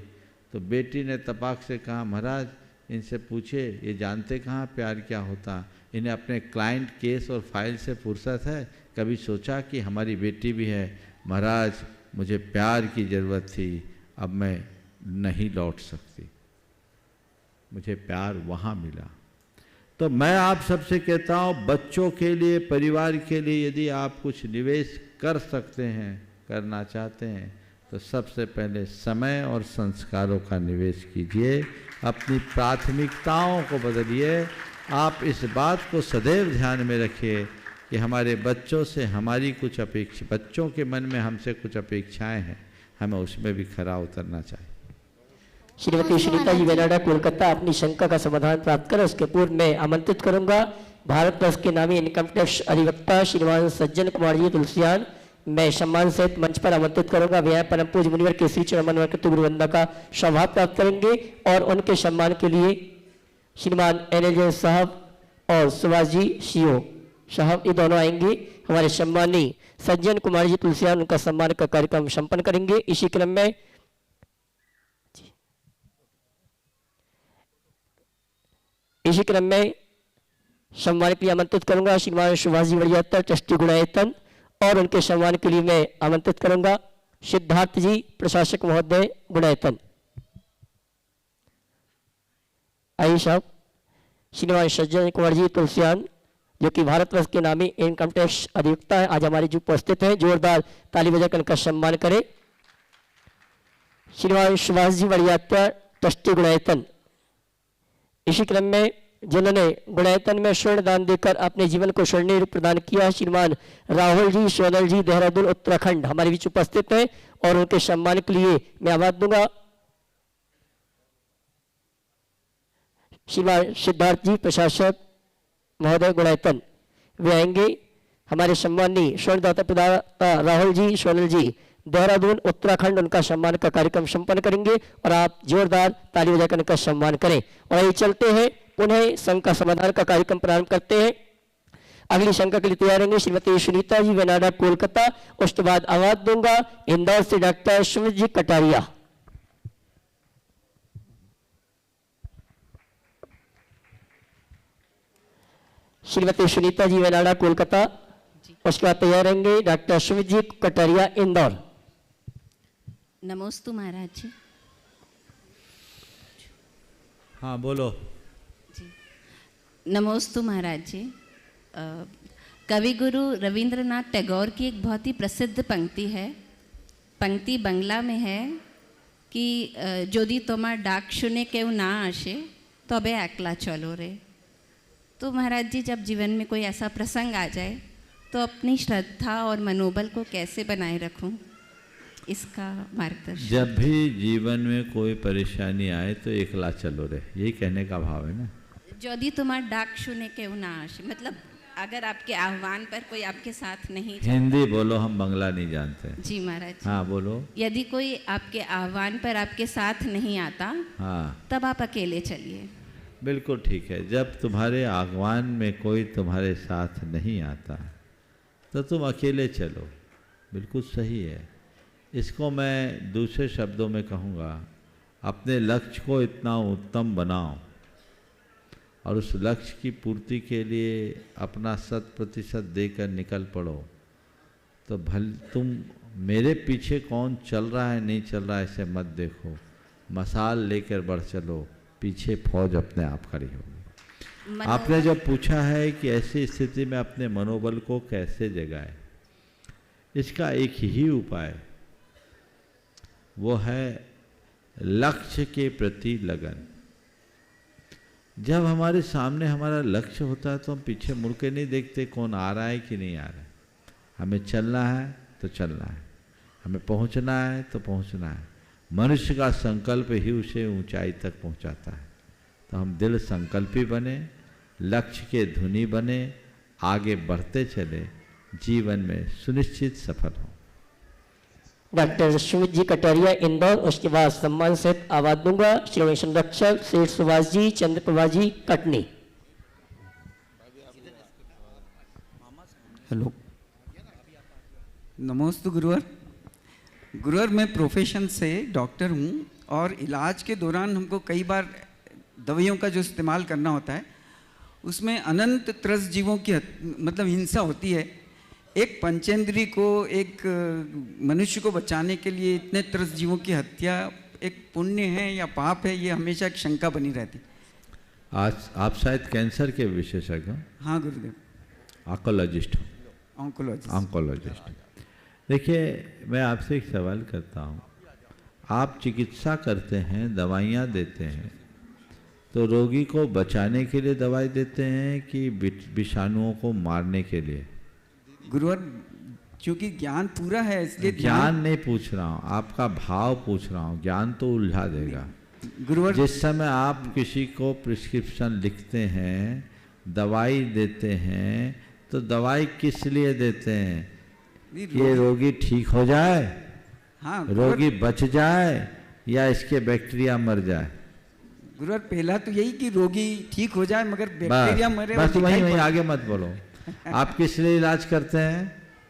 Speaker 2: तो बेटी ने तपाक से कहा महाराज इनसे पूछे ये जानते कहाँ प्यार क्या होता, इन्हें अपने क्लाइंट केस और फाइल से फुर्सत है, कभी सोचा कि हमारी बेटी भी है। महाराज मुझे प्यार की ज़रूरत थी, अब मैं नहीं लौट सकती, मुझे प्यार वहाँ मिला। तो मैं आप सबसे कहता हूँ बच्चों के लिए, परिवार के लिए यदि आप कुछ निवेश कर सकते हैं, करना चाहते हैं तो सबसे पहले समय और संस्कारों का निवेश कीजिए। अपनी प्राथमिकताओं को बदलिए। आप इस बात को सदैव ध्यान में रखिए कि हमारे बच्चों से हमारी कुछ अपेक्षा, बच्चों के मन में हमसे कुछ अपेक्षाएं हैं, हमें उसमें भी खरा उतरना चाहिए।
Speaker 1: श्रीमती सुनीता जी वेनाडा कोलकाता अपनी शंका का समाधान प्राप्त करें। उसके पूर्व मैं आमंत्रित करूंगा भारतवर्ष के नामी इनकम टैक्स अधिवक्ता श्रीमान सज्जन कुमार जी तुलसियान, मैं सम्मान सहित मंच पर आमंत्रित करूंगा। वे यहाँ परम पूज्य मुनिवर के श्री चरण मनोहर गुरु वंदना का सौभाग्य प्राप्त करेंगे और उनके सम्मान के लिए श्रीमान एनएलजे साहब और सुभाष जी सीओ साहब ये दोनों आएंगे। हमारे सम्मानी सज्जन कुमार जी तुलसियान उनका सम्मान का कार्यक्रम संपन्न करेंगे। इसी क्रम में सम्मान के लिए आमंत्रित करूंगा श्रीमान सुभाष जी वड़ियातर ट्रस्टी गुणायतन और उनके सम्मान के लिए मैं आमंत्रित करूंगा सिद्धार्थ जी प्रशासक महोदय गुणायतन। आइए साहब, श्रीमान सज्जन कुमार जी तुलसियान जो कि भारतवर्ष के नामी इनकम टैक्स अधिवक्ता है, आज हमारे जो उपस्थित हैं, जोरदार ताली बजाकर उनका सम्मान करें। श्रीमान सुभाष जी वड़ियातर ट्रस्टी गुणायतन। इसी क्रम में जिन्होंने गुणायतन में स्वर्ण दान देकर अपने जीवन को स्वर्णीय रूप प्रदान किया, श्रीमान राहुल जी सोनल जी देहरादून उत्तराखंड हमारे बीच उपस्थित हैं और उनके सम्मान के लिए मैं आवाज दूंगा श्रीमान सिद्धार्थ जी प्रशासक महोदय गुणायतन वे आएंगे। हमारे सम्माननीय स्वर्णदाता प्रदाता राहुल जी सोनल जी देहरादून उत्तराखंड उनका सम्मान का कार्यक्रम संपन्न करेंगे और आप जोरदार ताली बजाकर उनका सम्मान करें। और ये चलते हैं पुनः संघ का समाधान का कार्यक्रम प्रारंभ करते हैं। अगली शंका के लिए तैयार रहेंगे श्रीमती सुनीता जी वेनाडा कोलकाता। उसके बाद आवाज दूंगा इंदौर से डॉक्टर सुमित जी कटारिया। श्रीमती सुनीता जी वेनाडा कोलकाता। उसके बाद तैयार रहेंगे डॉक्टर सुमित जी कटारिया इंदौर।
Speaker 11: नमोस्तु महाराज जी।
Speaker 2: हाँ बोलो
Speaker 11: जी। नमोस्तु महाराज जी। कवि गुरु रविंद्रनाथ टैगोर की एक बहुत ही प्रसिद्ध पंक्ति है। पंक्ति बंगला में है कि यदि तुम्हार डाक शुने केउ ना आसे तबे एकला चलो रे। तो महाराज जी जब जीवन में कोई ऐसा प्रसंग आ जाए तो अपनी श्रद्धा और मनोबल को कैसे बनाए रखूं, इसका मार्गदर्शन।
Speaker 2: जब भी जीवन में कोई परेशानी आए तो एकला चलो रे, यही कहने का भाव है ना।
Speaker 11: यदि तुम्हार डाक शुने केउ ना आसे मतलब अगर आपके आह्वान पर कोई आपके साथ नहीं जाता।
Speaker 2: हिंदी बोलो, हम बंगला नहीं जानते।
Speaker 11: जी महाराज।
Speaker 2: हाँ बोलो।
Speaker 11: यदि कोई आपके आह्वान पर आपके साथ नहीं आता
Speaker 2: हाँ
Speaker 11: तब आप अकेले चलिए।
Speaker 2: बिल्कुल ठीक है। जब तुम्हारे आह्वान में कोई तुम्हारे साथ नहीं आता तो तुम अकेले चलो, बिल्कुल सही है। इसको मैं दूसरे शब्दों में कहूँगा, अपने लक्ष्य को इतना उत्तम बनाओ और उस लक्ष्य की पूर्ति के लिए अपना 100% देकर निकल पड़ो। तो भल तुम मेरे पीछे कौन चल रहा है नहीं चल रहा है ऐसे मत देखो, मसाल लेकर बढ़ चलो, पीछे फौज अपने आप खड़ी होगी। आपने जब पूछा है कि ऐसी स्थिति में अपने मनोबल को कैसे जगाए, इसका एक ही उपाय, वो है लक्ष्य के प्रति लगन। जब हमारे सामने हमारा लक्ष्य होता है तो हम पीछे मुड़ के नहीं देखते कौन आ रहा है कि नहीं आ रहा है। हमें चलना है तो चलना है, हमें पहुंचना है तो पहुंचना है। मनुष्य का संकल्प ही उसे ऊंचाई तक पहुंचाता है। तो हम दृढ़ संकल्पी बने, लक्ष्य के धुनी बने, आगे बढ़ते चले, जीवन में सुनिश्चित सफल हो।
Speaker 1: डॉक्टर सुमित जी कटारिया इंदौर। उसके बाद सम्मान से आवाज दूंगा श्री संरक्षक शेठ सुभाष जी चंद्रप्रभा जी कटनी।
Speaker 14: हेलो, नमोस्तु गुरुवर। गुरुवर, मैं प्रोफेशन से डॉक्टर हूँ और इलाज के दौरान हमको कई बार दवाइयों का जो इस्तेमाल करना होता है उसमें अनंत त्रस्त जीवों की मतलब हिंसा होती है। एक पंचेंद्री को, एक मनुष्य को बचाने के लिए इतने त्रस्त जीवों की हत्या एक पुण्य है या पाप है, ये हमेशा एक शंका बनी रहती।
Speaker 2: आज आप शायद कैंसर के विशेषज्ञ हो?
Speaker 14: हाँ गुरुदेव।
Speaker 2: ऑन्कोलॉजिस्ट हो?
Speaker 14: ऑन्कोलॉजिस्ट।
Speaker 2: देखिए, मैं आपसे एक सवाल करता हूँ। आप चिकित्सा करते हैं, दवाइयाँ देते हैं, तो रोगी को बचाने के लिए दवाई देते हैं कि विषाणुओं को मारने के लिए?
Speaker 14: गुरुवर, क्योंकि ज्ञान पूरा है इसलिए
Speaker 2: ज्ञान नहीं पूछ रहा हूँ, आपका भाव पूछ रहा हूँ। ज्ञान तो उलझा देगा।
Speaker 14: गुरुवर,
Speaker 2: जिस समय आप किसी को प्रिस्क्रिप्शन लिखते हैं, दवाई देते हैं, तो दवाई किस लिए देते हैं? ये रोगी ठीक हो जाए,
Speaker 14: हाँ,
Speaker 2: रोगी बच जाए या इसके बैक्टीरिया मर जाए?
Speaker 14: गुरुवर, पहला तो यही कि रोगी ठीक हो जाए मगर बैक्टीरिया मरे।
Speaker 2: बस वहीं आगे मत बोलो। आप किस लिए इलाज करते हैं?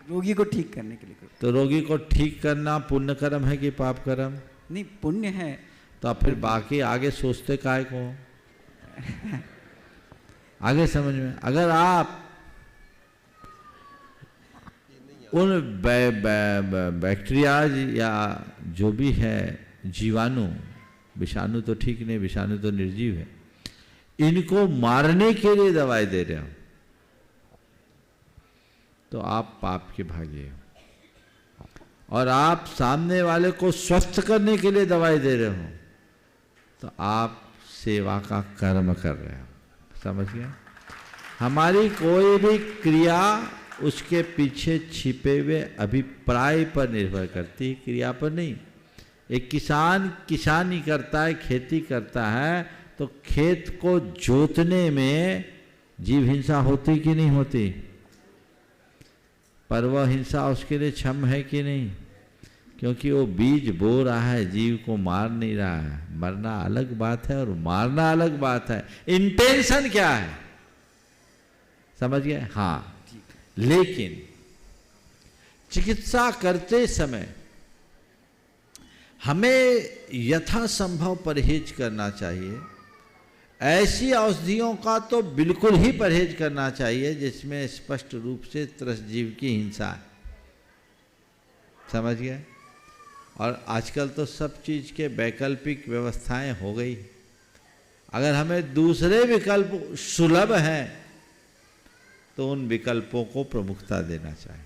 Speaker 14: रोगी को ठीक करने के लिए।
Speaker 2: तो रोगी को ठीक करना पुण्य कर्म है कि पाप कर्म?
Speaker 14: नहीं, पुण्य है।
Speaker 2: तो फिर बाकी आगे सोचते काहे को? आगे समझ में। अगर आप उन बैक्टीरिया या जो भी है जीवाणु, विषाणु तो ठीक नहीं, विषाणु तो निर्जीव है, इनको मारने के लिए दवाई दे रहे हो तो आप पाप के भागी हो। और आप सामने वाले को स्वस्थ करने के लिए दवाई दे रहे हो तो आप सेवा का कर्म कर रहे हो। समझ गए? हमारी कोई भी क्रिया उसके पीछे छिपे हुए अभिप्राय पर निर्भर करती है, क्रिया पर नहीं। एक किसान किसानी करता है, खेती करता है, तो खेत को जोतने में जीव हिंसा होती कि नहीं होती? पर वह हिंसा उसके लिए क्षम है कि नहीं? क्योंकि वो बीज बो रहा है, जीव को मार नहीं रहा है। मरना अलग बात है और मारना अलग बात है। इंटेंशन क्या है, समझ गए? हाँ, लेकिन चिकित्सा करते समय हमें यथासंभव परहेज करना चाहिए। ऐसी औषधियों का तो बिल्कुल ही परहेज करना चाहिए जिसमें स्पष्ट रूप से त्रस्त जीव की हिंसा है, समझ गए? और आजकल तो सब चीज़ के वैकल्पिक व्यवस्थाएं हो गई। अगर हमें दूसरे विकल्प सुलभ हैं तो उन विकल्पों को प्रमुखता देना चाहिए,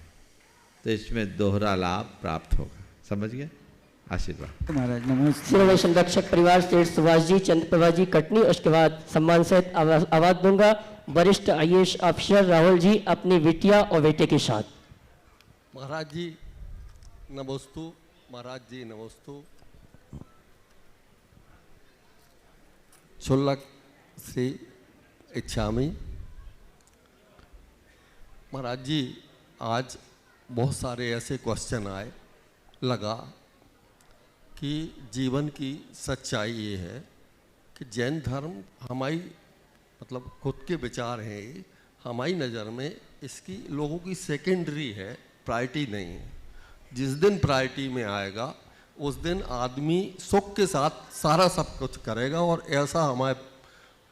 Speaker 2: तो इसमें दोहरा लाभ प्राप्त होगा, समझ गए? आशीर्वाद।
Speaker 14: महाराज नमस्ते।
Speaker 1: शिरोमणि संरक्षक परिवार सेठ सुभाष जी चंद्रप्रभा जी कटनी, उसके बाद सम्मान सहित आवाज दूंगा वरिष्ठ IAS अफसर राहुल जी अपनी बिटिया और बेटे के साथ।
Speaker 15: महाराज जी नमोस्तु, महाराज जी नमोस्तु। शुल्लक श्री इच्छामी। महाराज जी आज बहुत सारे ऐसे क्वेश्चन आए, लगा कि जीवन की सच्चाई ये है कि जैन धर्म हमारी मतलब खुद के विचार हैं, ये हमारी नज़र में इसकी लोगों की सेकेंडरी है, प्रायोरिटी नहीं है। जिस दिन प्रायोरिटी में आएगा उस दिन आदमी सुख के साथ सारा सब कुछ करेगा, और ऐसा हमारे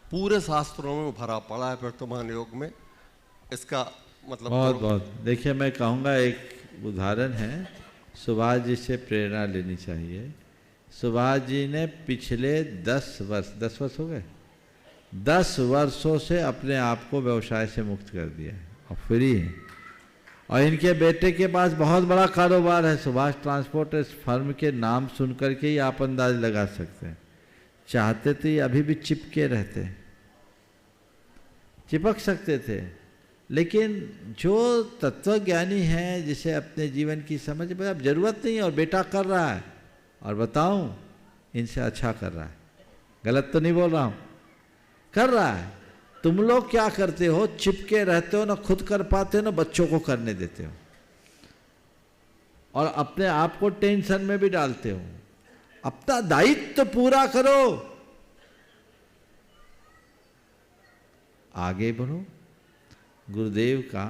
Speaker 15: पूरे शास्त्रों में भरा पड़ा है वर्तमान योग में। इसका मतलब
Speaker 2: बहुत देखिए, मैं कहूँगा एक उदाहरण है, सुभाष जी से प्रेरणा लेनी चाहिए। सुभाष जी ने पिछले 10 वर्ष हो गए, 10 वर्षों से अपने आप को व्यवसाय से मुक्त कर दिया है और फ्री है। और इनके बेटे के पास बहुत बड़ा कारोबार है, सुभाष ट्रांसपोर्ट फर्म के नाम सुन करके ही आप अंदाज लगा सकते हैं। चाहते तो ये अभी भी चिपके रहते, चिपक सकते थे, लेकिन जो तत्वज्ञानी है जिसे अपने जीवन की समझ में अब जरूरत नहीं है और बेटा कर रहा है, और बताऊं इनसे अच्छा कर रहा है, गलत तो नहीं बोल रहा हूँ, कर रहा है। तुम लोग क्या करते हो, चिपके रहते हो, ना खुद कर पाते हो ना बच्चों को करने देते हो, और अपने आप को टेंशन में भी डालते हो। अपना दायित्व तो पूरा करो, आगे बढ़ो। गुरुदेव का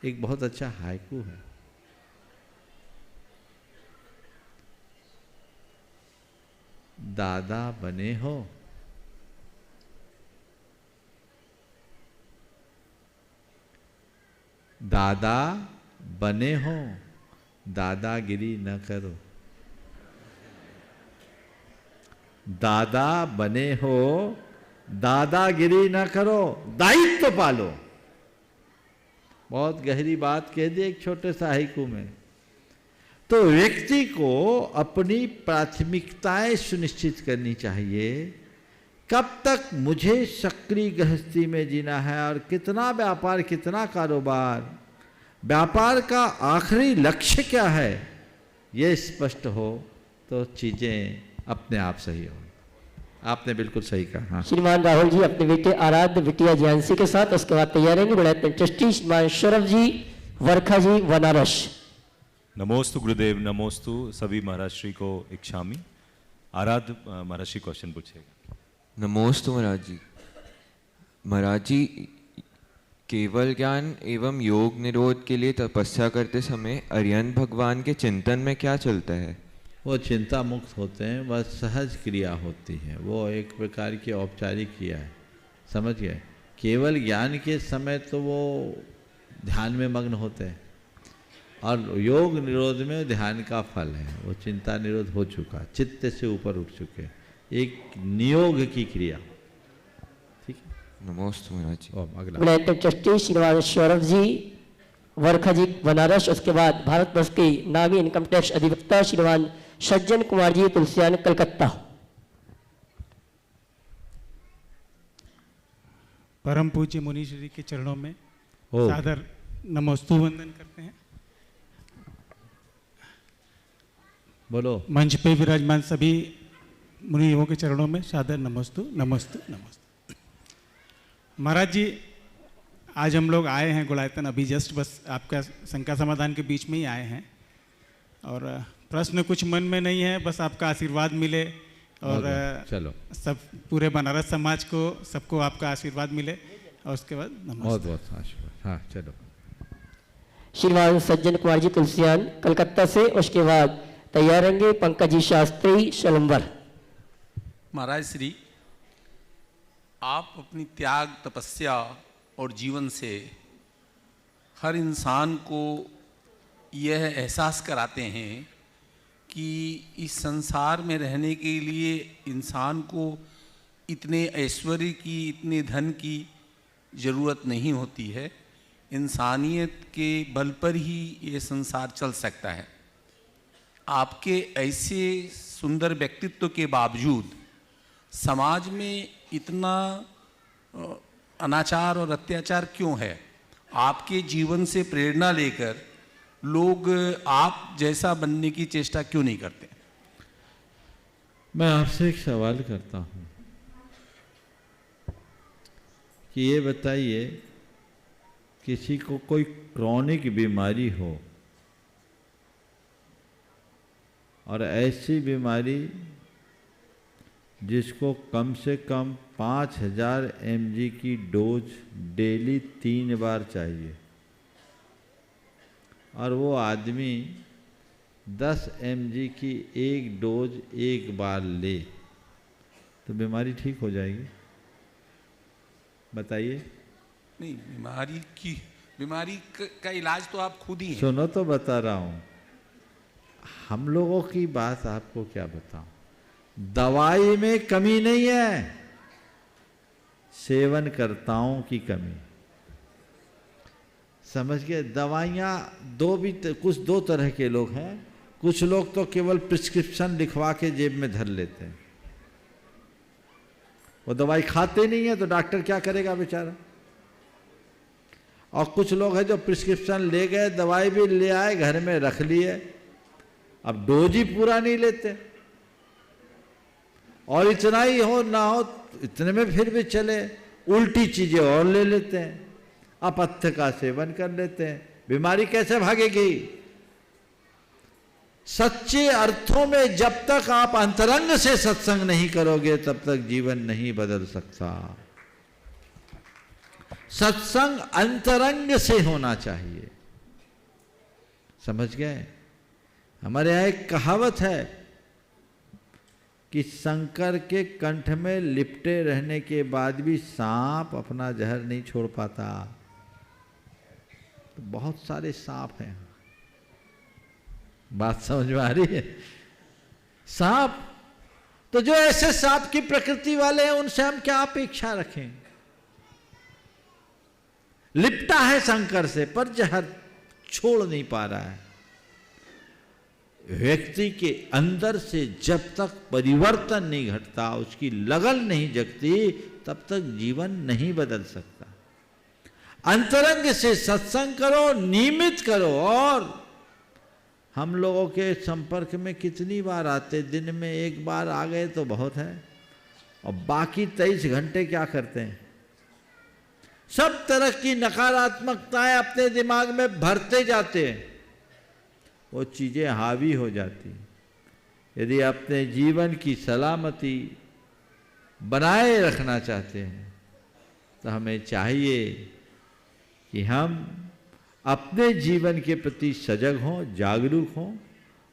Speaker 2: एक बहुत अच्छा हाइकू है, दादा बने हो दादा बने हो, दादागिरी न करो। दादा बने हो, दादागिरी न करो, दायित्व पालो। बहुत गहरी बात कह दी एक छोटे सा हाइकू में। तो व्यक्ति को अपनी प्राथमिकताएं सुनिश्चित करनी चाहिए। कब तक मुझे सक्रिय गृहस्थी में जीना है और कितना व्यापार, कितना कारोबार, व्यापार का आखिरी लक्ष्य क्या है, ये स्पष्ट हो तो चीजें अपने आप सही हो। आपने बिल्कुल सही कहा। हाँ।
Speaker 1: श्रीमान राहुल जी अपने बेटे आराध्य बिटिया ज्ञानसी के साथ, उसके बाद तैयार रहेंगे बड़े ट्रस्टी श्रीमान शरफ जी वर्खा जी बनारस।
Speaker 16: नमोस्तु गुरुदेव, नमोस्तु सभी महाराज श्री को इच्छामी। आराध्य महाराज श्री क्वेश्चन पूछेगा।
Speaker 17: नमोस्तु महाराज जी। महाराज जी, केवल ज्ञान एवं योग निरोध के लिए तपस्या करते समय अरिहंत भगवान के चिंतन में क्या चलता है?
Speaker 2: वो चिंता मुक्त होते हैं, वह सहज क्रिया होती है, वो एक प्रकार की औपचारिक क्रिया है, समझ गए? केवल ज्ञान के समय तो वो ध्यान में मग्न होते हैं, और योग निरोध में ध्यान का फल है, वो चिंता निरोध हो चुका, चित्त से ऊपर उठ चुके, एक नियोग की क्रिया। ठीक है,
Speaker 17: नमोस्तु महाराज जी।
Speaker 2: अगला
Speaker 1: ट्रस्टी श्रीमान सौरभ जी वर्खा जी बनारस, उसके बाद भारत वर्ष के नामी इनकम टैक्स अधिवक्ता श्रीमान सज्जन कुमार जी तुलसियान कलकत्ता।
Speaker 18: परम पूज्य मुनि श्री के चरणों में सादर नमोस्तु वंदन करते हैं।
Speaker 2: बोलो।
Speaker 18: मंच पे विराजमान सभी मुनियों के चरणों में सादर नमस्तु नमस्तु नमस्तु। महाराज जी, आज हम लोग आए हैं गुड़ायतन, अभी जस्ट बस आपका शंका समाधान के बीच में ही आए हैं, और प्रश्न कुछ मन में नहीं है, बस आपका आशीर्वाद मिले और
Speaker 2: चलो
Speaker 18: सब पूरे बनारस समाज को, सबको आपका आशीर्वाद मिले, और उसके बाद
Speaker 2: बहुत बहुत आशीर्वाद। हाँ चलो।
Speaker 1: श्रीमान सज्जन कुमार जी तुलसियान कलकत्ता से, उसके बाद तैयार रहेंगे पंकज जी शास्त्री शलम्बर।
Speaker 19: महाराज श्री, आप अपनी त्याग, तपस्या और जीवन से हर इंसान को यह एहसास कराते हैं कि इस संसार में रहने के लिए इंसान को इतने ऐश्वर्य की, इतने धन की ज़रूरत नहीं होती है। इंसानियत के बल पर ही ये संसार चल सकता है। आपके ऐसे सुंदर व्यक्तित्व के बावजूद समाज में इतना अनाचार और अत्याचार क्यों है? आपके जीवन से प्रेरणा लेकर लोग आप जैसा बनने की चेष्टा क्यों नहीं करते?
Speaker 2: मैं आपसे एक सवाल करता हूँ कि ये बताइए, किसी को कोई क्रॉनिक बीमारी हो और ऐसी बीमारी जिसको कम से कम 5000 mg की डोज डेली 3 बार चाहिए, और वो आदमी 10 mg की एक डोज एक बार ले, तो बीमारी ठीक हो जाएगी? बताइए।
Speaker 19: नहीं, बीमारी का इलाज तो आप खुद ही हैं।
Speaker 2: सुनो तो बता रहा हूँ, हम लोगों की बात आपको क्या बताऊं। दवाई में कमी नहीं है, सेवनकर्ताओं की कमी। समझ गए? दवाइयाँ कुछ दो तरह के लोग हैं। कुछ लोग तो केवल प्रिस्क्रिप्शन लिखवा के जेब में धर लेते हैं, वो दवाई खाते नहीं है, तो डॉक्टर क्या करेगा बेचारा। और कुछ लोग हैं जो प्रिस्क्रिप्शन ले गए, दवाई भी ले आए, घर में रख लिए, अब डोज ही पूरा नहीं लेते, और इतना ही हो ना हो इतने में फिर भी चले, उल्टी चीजें और ले लेते हैं, अपथ्य का सेवन कर लेते हैं। बीमारी कैसे भागेगी? सच्चे अर्थों में जब तक आप अंतरंग से सत्संग नहीं करोगे तब तक जीवन नहीं बदल सकता। सत्संग अंतरंग से होना चाहिए। समझ गए? हमारे यहाँ एक कहावत है कि शंकर के कंठ में लिपटे रहने के बाद भी सांप अपना जहर नहीं छोड़ पाता। तो बहुत सारे सांप हैं। बात समझ में आ रही है? सांप, तो जो ऐसे सांप की प्रकृति वाले हैं उनसे हम क्या अपेक्षा रखें? लिपटा है शंकर से पर जहर छोड़ नहीं पा रहा है। व्यक्ति के अंदर से जब तक परिवर्तन नहीं घटता, उसकी लगन नहीं जगती, तब तक जीवन नहीं बदल सकता। अंतरंग से सत्संग करो, नियमित करो। और हम लोगों के संपर्क में कितनी बार आते? दिन में एक बार आ गए तो बहुत है, और बाकी 23 घंटे क्या करते हैं? सब तरह की नकारात्मकताएं अपने दिमाग में भरते जाते हैं, वो चीजें हावी हो जाती। यदि अपने जीवन की सलामती बनाए रखना चाहते हैं तो हमें चाहिए कि हम अपने जीवन के प्रति सजग हों, जागरूक हों,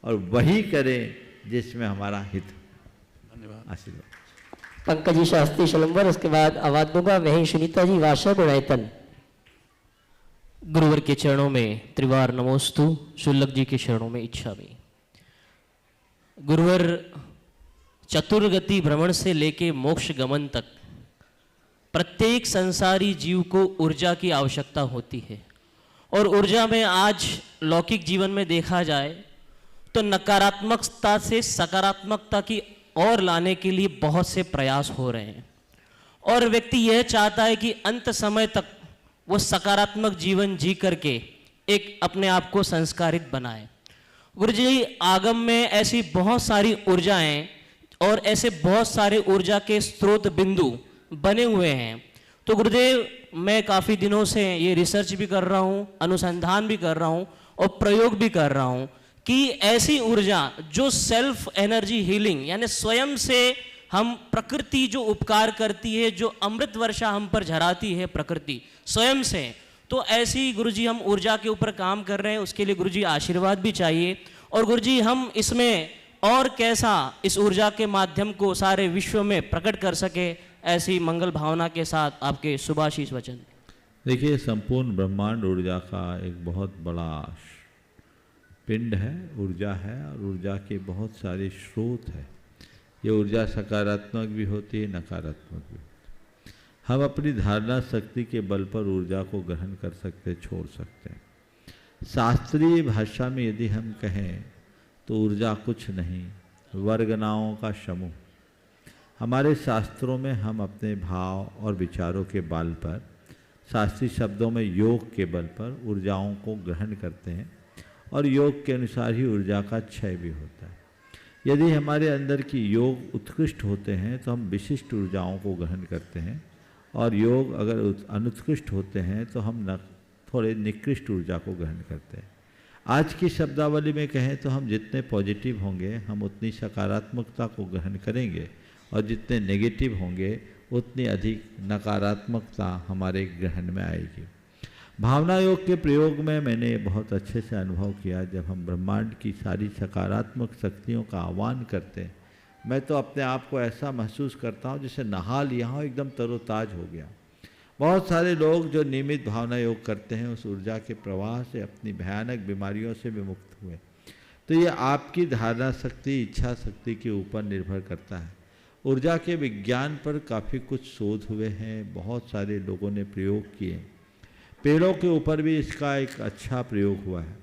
Speaker 2: और वही करें जिसमें हमारा हित हो।
Speaker 19: धन्यवाद।
Speaker 2: आशीर्वाद।
Speaker 1: पंकज जी शास्त्री शलम्बर, उसके बाद आवाज दूंगा वहीं सुनीता जी वाशा गुणायतन।
Speaker 20: गुरुवर के चरणों में त्रिवार नमोस्तु, शुल्लक जी के चरणों में इच्छामि। गुरुवर, चतुर्गति भ्रमण से लेके मोक्ष गमन तक प्रत्येक संसारी जीव को ऊर्जा की आवश्यकता होती है, और ऊर्जा में आज लौकिक जीवन में देखा जाए तो नकारात्मकता से सकारात्मकता की ओर लाने के लिए बहुत से प्रयास हो रहे हैं, और व्यक्ति यह चाहता है कि अंत समय तक वो सकारात्मक जीवन जी करके एक अपने आप को संस्कारित बनाए। गुरु जी, आगम में ऐसी बहुत सारी ऊर्जाएं और ऐसे बहुत सारे ऊर्जा के स्रोत बिंदु बने हुए हैं। तो गुरुदेव, मैं काफ़ी दिनों से ये रिसर्च भी कर रहा हूँ, अनुसंधान भी कर रहा हूँ और प्रयोग भी कर रहा हूँ कि ऐसी ऊर्जा जो सेल्फ एनर्जी हीलिंग, यानी स्वयं से हम प्रकृति जो उपकार करती है, जो अमृत वर्षा हम पर झराती है प्रकृति स्वयं से, तो ऐसी गुरुजी हम ऊर्जा के ऊपर काम कर रहे हैं। उसके लिए गुरुजी आशीर्वाद भी चाहिए। और गुरुजी हम इसमें और कैसा इस ऊर्जा के माध्यम को सारे विश्व में प्रकट कर सके, ऐसी मंगल भावना के साथ आपके शुभाशीष वचन।
Speaker 2: देखिए, संपूर्ण ब्रह्मांड ऊर्जा का एक बहुत बड़ा पिंड है, ऊर्जा है, और ऊर्जा के बहुत सारे स्रोत हैं। ये ऊर्जा सकारात्मक भी होती है, नकारात्मक भी होती है। हम अपनी धारणा शक्ति के बल पर ऊर्जा को ग्रहण कर सकते, छोड़ सकते हैं। शास्त्रीय भाषा में यदि हम कहें तो ऊर्जा कुछ नहीं, वर्गनाओं का समूह। हमारे शास्त्रों में हम अपने भाव और विचारों के बल पर, शास्त्रीय शब्दों में योग के बल पर ऊर्जाओं को ग्रहण करते हैं, और योग के अनुसार ही ऊर्जा का क्षय भी होता है। यदि हमारे अंदर की योग उत्कृष्ट होते हैं तो हम विशिष्ट ऊर्जाओं को ग्रहण करते हैं, और योग अगर अनुत्कृष्ट होते हैं तो हम थोड़े निकृष्ट ऊर्जा को ग्रहण करते हैं। आज की शब्दावली में कहें तो हम जितने पॉजिटिव होंगे हम उतनी सकारात्मकता को ग्रहण करेंगे, और जितने नेगेटिव होंगे उतनी अधिक नकारात्मकता हमारे ग्रहण में आएगी। भावना योग के प्रयोग में मैंने बहुत अच्छे से अनुभव किया। जब हम ब्रह्मांड की सारी सकारात्मक शक्तियों का आह्वान करते हैं, मैं तो अपने आप को ऐसा महसूस करता हूँ जैसे नहा लिया हूँ, एकदम तरोताज हो गया। बहुत सारे लोग जो नियमित भावना योग करते हैं उस ऊर्जा के प्रवाह से अपनी भयानक बीमारियों से भी मुक्त हुए। तो ये आपकी धारणा शक्ति, इच्छा शक्ति के ऊपर निर्भर करता है। ऊर्जा के विज्ञान पर काफ़ी कुछ शोध हुए हैं, बहुत सारे लोगों ने प्रयोग किए। पेड़ों के ऊपर भी इसका एक अच्छा प्रयोग हुआ है।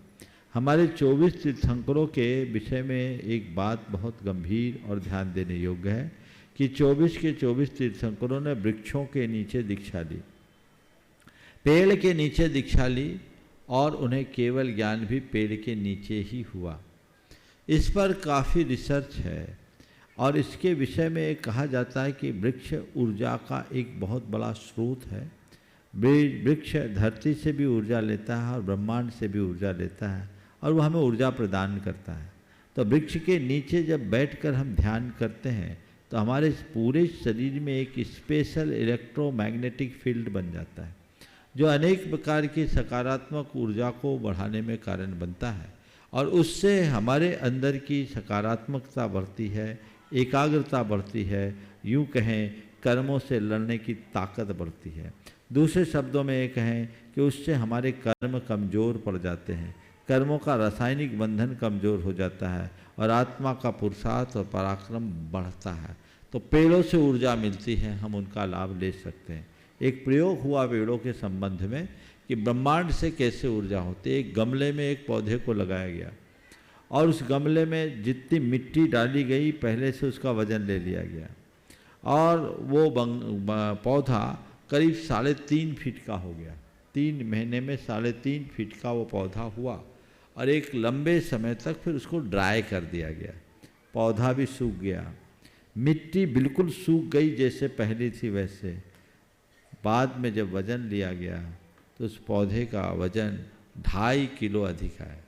Speaker 2: हमारे 24 तीर्थंकरों के विषय में एक बात बहुत गंभीर और ध्यान देने योग्य है कि 24 के 24 तीर्थंकरों ने वृक्षों के नीचे दीक्षा ली, पेड़ के नीचे दीक्षा ली, और उन्हें केवल ज्ञान भी पेड़ के नीचे ही हुआ। इस पर काफ़ी रिसर्च है, और इसके विषय में कहा जाता है कि वृक्ष ऊर्जा का एक बहुत बड़ा स्रोत है। वृक्ष धरती से भी ऊर्जा लेता है और ब्रह्मांड से भी ऊर्जा लेता है, और वह हमें ऊर्जा प्रदान करता है। तो वृक्ष के नीचे जब बैठकर हम ध्यान करते हैं तो हमारे पूरे शरीर में एक स्पेशल इलेक्ट्रोमैग्नेटिक फील्ड बन जाता है, जो अनेक प्रकार की सकारात्मक ऊर्जा को बढ़ाने में कारण बनता है, और उससे हमारे अंदर की सकारात्मकता बढ़ती है, एकाग्रता बढ़ती है, यूँ कहें कर्मों से लड़ने की ताकत बढ़ती है। दूसरे शब्दों में ये कहें कि उससे हमारे कर्म कमज़ोर पड़ जाते हैं, कर्मों का रासायनिक बंधन कमज़ोर हो जाता है, और आत्मा का पुरुषार्थ और पराक्रम बढ़ता है। तो पेड़ों से ऊर्जा मिलती है, हम उनका लाभ ले सकते हैं। एक प्रयोग हुआ पेड़ों के संबंध में कि ब्रह्मांड से कैसे ऊर्जा होती है। एक गमले में एक पौधे को लगाया गया, और उस गमले में जितनी मिट्टी डाली गई पहले से उसका वजन ले लिया गया, और वो पौधा करीब 3.5 फीट का हो गया। 3 महीने में 3.5 फीट का वो पौधा हुआ, और एक लंबे समय तक फिर उसको ड्राई कर दिया गया। पौधा भी सूख गया, मिट्टी बिल्कुल सूख गई जैसे पहली थी वैसे। बाद में जब वज़न लिया गया तो उस पौधे का वज़न 2.5 किलो अधिक आया।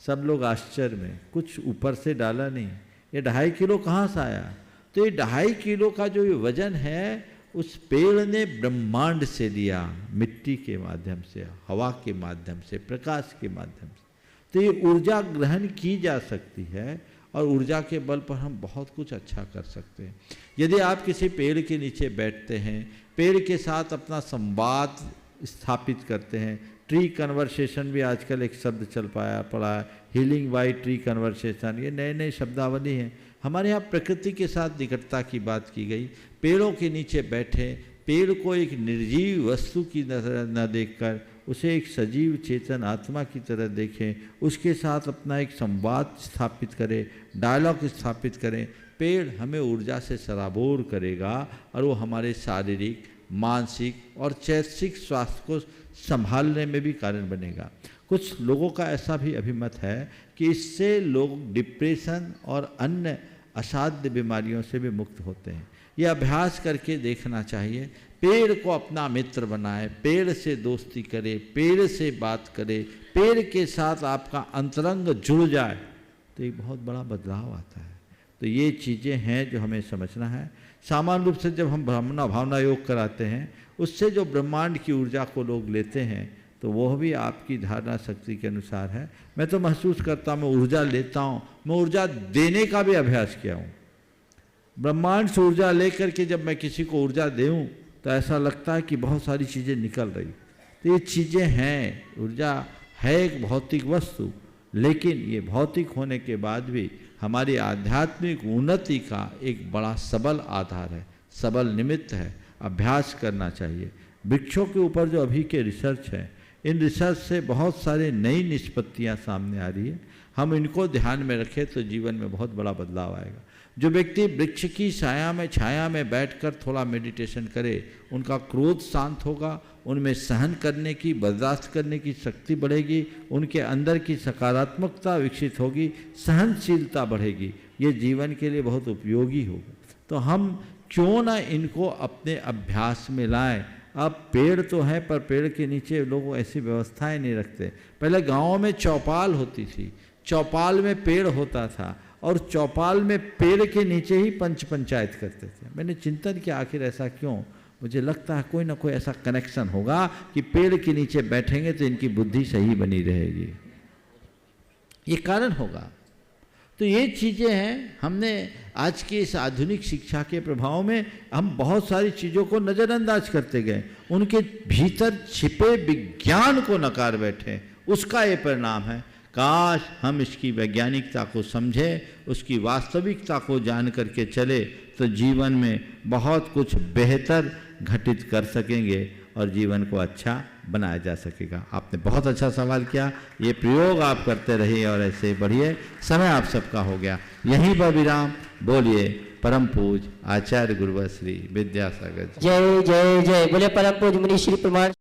Speaker 2: सब लोग आश्चर्य में, कुछ ऊपर से डाला नहीं, ये 2.5 किलो कहाँ से आया? तो ये 2.5 किलो का जो ये वज़न है उस पेड़ ने ब्रह्मांड से लिया, मिट्टी के माध्यम से, हवा के माध्यम से, प्रकाश के माध्यम से। तो ये ऊर्जा ग्रहण की जा सकती है, और ऊर्जा के बल पर हम बहुत कुछ अच्छा कर सकते हैं। यदि आप किसी पेड़ के नीचे बैठते हैं, पेड़ के साथ अपना संवाद स्थापित करते हैं, ट्री कन्वर्सेशन भी आजकल एक शब्द चल पड़ा है, हीलिंग बाय ट्री कन्वर्सेशन, ये नए नए शब्दावली हैं। हमारे यहाँ प्रकृति के साथ निकटता की बात की गई। पेड़ों के नीचे बैठे, पेड़ को एक निर्जीव वस्तु की नजर न देखकर उसे एक सजीव चेतन आत्मा की तरह देखें, उसके साथ अपना एक संवाद स्थापित करें, डायलॉग स्थापित करें। पेड़ हमें ऊर्जा से सराबोर करेगा, और वो हमारे शारीरिक, मानसिक और चैतसिक स्वास्थ्य को संभालने में भी कारण बनेगा। कुछ लोगों का ऐसा भी अभिमत है कि इससे लोग डिप्रेशन और अन्य असाध्य बीमारियों से भी मुक्त होते हैं। ये अभ्यास करके देखना चाहिए। पेड़ को अपना मित्र बनाए, पेड़ से दोस्ती करे, पेड़ से बात करे, पेड़ के साथ आपका अंतरंग जुड़ जाए तो एक बहुत बड़ा बदलाव आता है। तो ये चीज़ें हैं जो हमें समझना है। सामान्य रूप से जब हम भावना योग कराते हैं, उससे जो ब्रह्मांड की ऊर्जा को लोग लेते हैं तो वह भी आपकी धारणा शक्ति के अनुसार है। मैं तो महसूस करता हूँ, मैं ऊर्जा लेता हूँ, मैं ऊर्जा देने का भी अभ्यास किया हूँ। ब्रह्मांड से ऊर्जा लेकर के जब मैं किसी को ऊर्जा दूँ तो ऐसा लगता है कि बहुत सारी चीज़ें निकल रही। तो ये चीज़ें हैं, ऊर्जा है एक भौतिक वस्तु, लेकिन ये भौतिक होने के बाद भी हमारी आध्यात्मिक उन्नति का एक बड़ा सबल आधार है, सबल निमित्त है। अभ्यास करना चाहिए। वृक्षों के ऊपर जो अभी के रिसर्च है, इन रिसर्च से बहुत सारे नई निष्पत्तियाँ सामने आ रही है। हम इनको ध्यान में रखें तो जीवन में बहुत बड़ा बदलाव आएगा। जो व्यक्ति वृक्ष की छाया में बैठकर थोड़ा मेडिटेशन करे, उनका क्रोध शांत होगा, उनमें सहन करने की, बर्दाश्त करने की शक्ति बढ़ेगी, उनके अंदर की सकारात्मकता विकसित होगी, सहनशीलता बढ़ेगी। ये जीवन के लिए बहुत उपयोगी होगा। तो हम क्यों ना इनको अपने अभ्यास में लाएं। अब पेड़ तो है, पर पेड़ के नीचे लोग ऐसी व्यवस्थाएं नहीं रखते। पहले गाँव में चौपाल होती थी, चौपाल में पेड़ होता था और चौपाल में पेड़ के नीचे ही पंचायत करते थे। मैंने चिंतन किया आखिर ऐसा क्यों। मुझे लगता है कोई ना कोई ऐसा कनेक्शन होगा कि पेड़ के नीचे बैठेंगे तो इनकी बुद्धि सही बनी रहेगी, ये कारण होगा। तो ये चीज़ें हैं। हमने आज की इस आधुनिक शिक्षा के प्रभाव में हम बहुत सारी चीज़ों को नज़रअंदाज करते गए, उनके भीतर छिपे विज्ञान को नकार बैठे। उसका ये परिणाम है। काश हम इसकी वैज्ञानिकता को समझें, उसकी वास्तविकता को जान करके चले तो जीवन में बहुत कुछ बेहतर घटित कर सकेंगे और जीवन को अच्छा बनाया जा सकेगा। आपने बहुत अच्छा सवाल किया। ये प्रयोग आप करते रहिए और ऐसे बढ़िए। समय आप सबका हो गया, यहीं पर विराम। बोलिए परम पूज आचार्य गुरुवर श्री विद्यासागर जी।
Speaker 1: जय जय जय। बोले परम पूज मुनि श्री प्रमाण